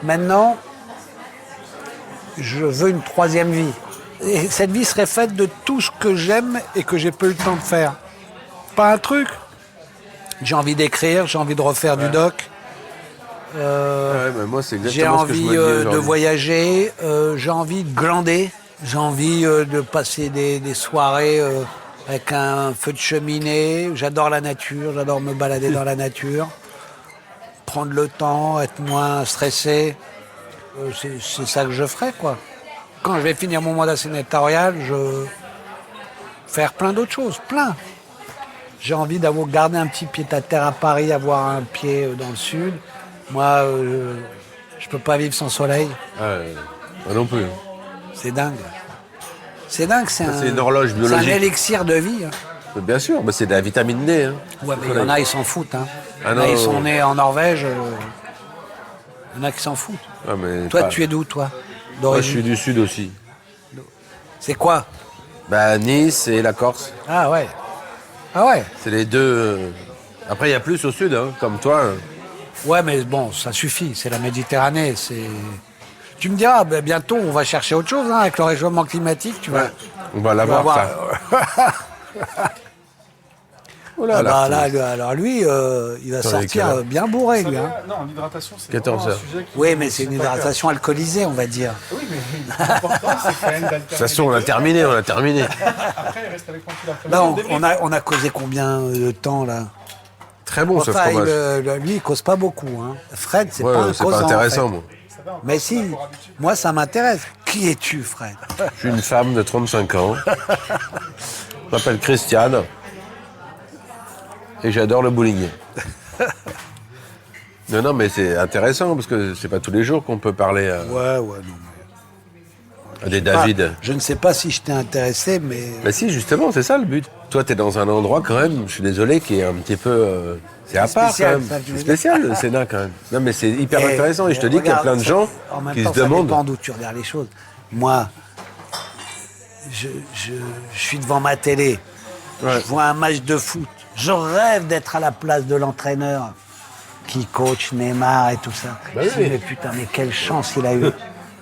Maintenant, je veux une troisième vie. Et cette vie serait faite de tout ce que j'aime et que j'ai pas eu le temps de faire. Pas un truc. J'ai envie d'écrire, j'ai envie de refaire du doc. Ouais, mais moi, c'est J'ai exactement ce que je envie me dis de aujourd'hui. voyager, j'ai envie de glander, j'ai envie de passer des soirées avec un feu de cheminée. J'adore la nature, j'adore me balader dans la nature. Prendre le temps, être moins stressé. C'est ça que je ferai, quoi. Quand je vais finir mon mandat sénatorial, je vais faire plein d'autres choses, plein. J'ai envie d'avoir gardé un petit pied-à-terre à Paris, avoir un pied dans le sud. Moi, je peux pas vivre sans soleil. Moi non plus. C'est dingue. C'est dingue, c'est une horloge biologique. C'est un élixir de vie. Hein. Bien sûr, mais c'est de la vitamine D. Hein. Ouais, mais il y en a, ils s'en foutent. Hein. Ah Là, non, ils sont nés en Norvège. Il y en a qui s'en foutent. Ah, mais Toi, pas- tu es d'où, toi? Moi, je D'origine. suis du sud aussi. C'est quoi? Bah, Nice et la Corse. Ah ouais. Ah ouais. C'est les deux. Après, il y a plus au sud, hein, comme toi. Ouais, mais bon, ça suffit. C'est la Méditerranée. C'est. Tu me diras, ben, bientôt, on va chercher autre chose, hein, avec le réchauffement climatique. Tu vas. On va tu vas l'avoir, voir. ça. Oh là, Ah bah, l'artiste. là, alors lui, il va Attends, sortir avec, bien bourré, Vous lui. savez, Hein. non, l'hydratation, c'est 14 vraiment un heures. sujet qui... Oui, mais c'est une pas clair. hydratation alcoolisée, on va dire. Oui, mais l'important, c'est quand même d'alterner. De toute façon, on a terminé, on a terminé. Après, il reste avec moi tout Là, l'après-midi. on a causé combien de temps, là? Très bon, ce Enfin, fromage. lui, il cause pas beaucoup. Hein. Fred, c'est Ouais, pas un c'est causant, pas intéressant, en fait. moi. Mais si, moi, ça m'intéresse. Qui es-tu, Fred? Je suis une femme de 35 ans. Je m'appelle Christiane. Et j'adore le bowling. Non, mais c'est intéressant, parce que c'est pas tous les jours qu'on peut parler Ouais, non. à des David. Je ne sais pas si je t'ai intéressé, mais... Bah si, justement, c'est ça le but. Toi, t'es dans un endroit quand même, je suis désolé, qui est un petit peu... c'est à part spécial, quand même. ça, tu veux C'est dire. spécial le Sénat quand même. Non mais c'est hyper Et- intéressant et je te dis qu'il y a regarde, plein de ça- gens en même qui temps, se ça dépend demandent... d'où tu regardes les choses. Moi, je suis devant ma télé, Ouais. je vois un match de foot, je rêve d'être à la place de l'entraîneur qui coach Neymar et tout ça. Bah je dis, oui. mais putain, mais quelle chance il a eu.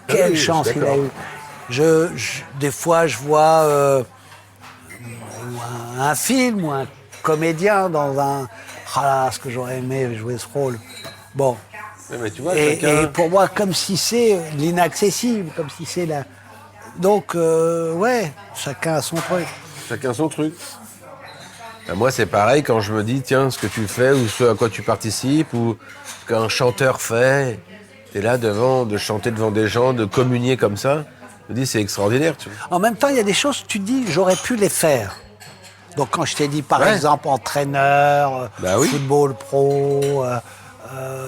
Quelle oui, je suis chance il a d'accord. eu. Des fois, je vois un film ou un comédien dans un... Ah là, ce que j'aurais aimé jouer ce rôle. Bon, Ouais, mais tu vois, et chacun... pour moi, comme si c'est l'inaccessible, comme si c'est la... Donc, ouais, chacun a son truc. Chacun son truc. Ben, moi, c'est pareil quand je me dis, tiens, ce que tu fais ou ce à quoi tu participes ou ce qu'un chanteur fait, t'es là de chanter devant des gens, de communier comme ça. Je me dis, c'est extraordinaire, tu vois. En même temps, il y a des choses, tu te dis, j'aurais pu les faire. Donc, quand je t'ai dit, par Ouais. exemple, entraîneur, Bah oui. football pro,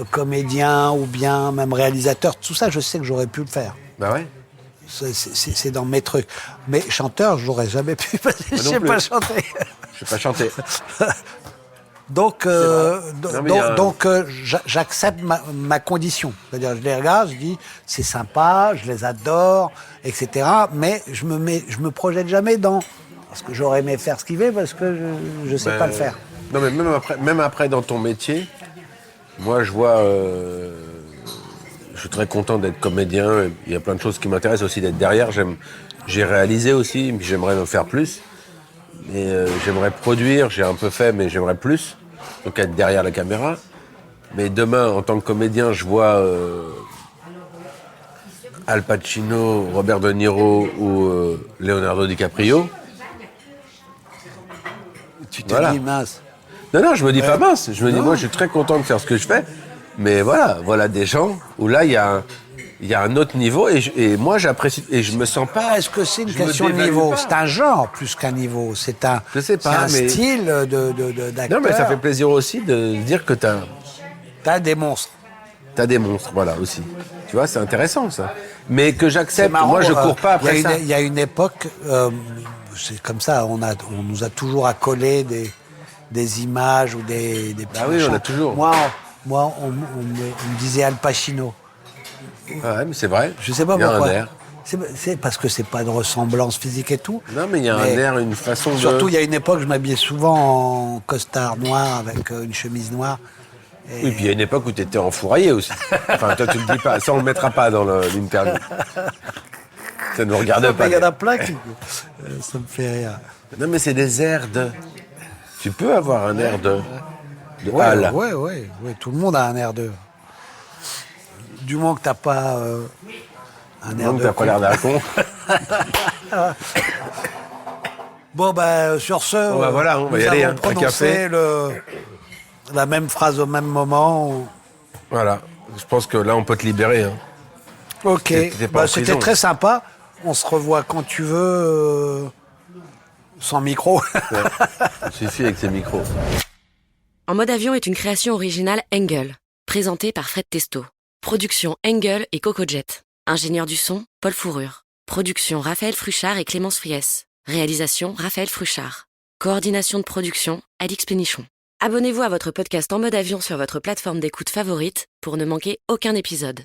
comédien ou bien même réalisateur, tout ça, je sais que j'aurais pu le faire. Bah ouais. C'est dans mes trucs. Mais chanteur, j'aurais jamais pu parce que je Moi non sais plus. pas chanter. Je sais pas chanter. Donc, Non, mais il y a un- j'accepte ma condition. C'est-à-dire, je les regarde, je dis, c'est sympa, je les adore, etc. Mais je me projette jamais dans parce que j'aurais aimé faire ce qu'il veut parce que je sais Ben, pas le faire. Non, mais même après dans ton métier, moi, je vois... je suis très content d'être comédien. Il y a plein de choses qui m'intéressent aussi d'être derrière. J'ai réalisé aussi, mais j'aimerais en faire plus. Et j'aimerais produire, j'ai un peu fait, mais j'aimerais plus. Donc être derrière la caméra. Mais demain, en tant que comédien, je vois Al Pacino, Robert De Niro ou Leonardo DiCaprio. Tu te Voilà. dis, mince. Non, je me dis pas mince. Je me dis, moi, je suis très content de faire ce que je fais. Mais voilà des gens où là, il y a un autre niveau et moi, j'apprécie. Et je me sens pas. Est-ce que c'est une je me question de dévalue niveau? pas. C'est un genre plus qu'un niveau. C'est un, Je sais pas, c'est un mais- style d'acteur. Non, mais ça fait plaisir aussi de dire que T'as des monstres. t'as des monstres, voilà, aussi. Tu vois, c'est intéressant, ça. Mais que C'est j'accepte. marrant, Moi, je cours pas après ça. Il y a une époque, c'est comme ça, on nous a toujours accolé des images ou des petits Ah oui, on machins. a toujours. Moi, on me disait Al Pacino. Ah ouais, mais c'est vrai. Je sais pas Il y a pourquoi. un air. C'est parce que c'est pas de ressemblance physique et tout. Non, mais il y a un air, une façon Surtout, il de. y a une époque, je m'habillais souvent en costard noir avec une chemise noire. Et- Oui, puis il y a une époque où t'étais enfouraillé aussi. Enfin, toi, tu le dis pas. Ça, on le mettra pas dans l'interview. Ça ne nous regarde pas. Il y en a plein qui. Ça me fait rire. Non, mais c'est des airs de. Tu peux avoir un air de Ouais, Al. ouais, tout le monde a un air de. Du moment que t'as pas un air Donc, de. t'as pas l'air d'un con. Bon, ben, sur ce. Bon, bah, voilà, on va y nous aller, avons hein, un prononcé café. la même phrase au même moment. Voilà. Je pense que là, on peut te libérer. Hein. Ok. T'étais pas en C'était prison. très sympa. On se revoit quand tu veux, sans micro. Ça suffit avec ces micros. En mode avion est une création originale Engel, présentée par Fred Testo. Production Engel et CocoJet. Ingénieur du son, Paul Fourrure. Production Raphaël Fruchard et Clémence Friès. Réalisation Raphaël Fruchard. Coordination de production Alix Pénichon. Abonnez-vous à votre podcast En mode avion sur votre plateforme d'écoute favorite pour ne manquer aucun épisode.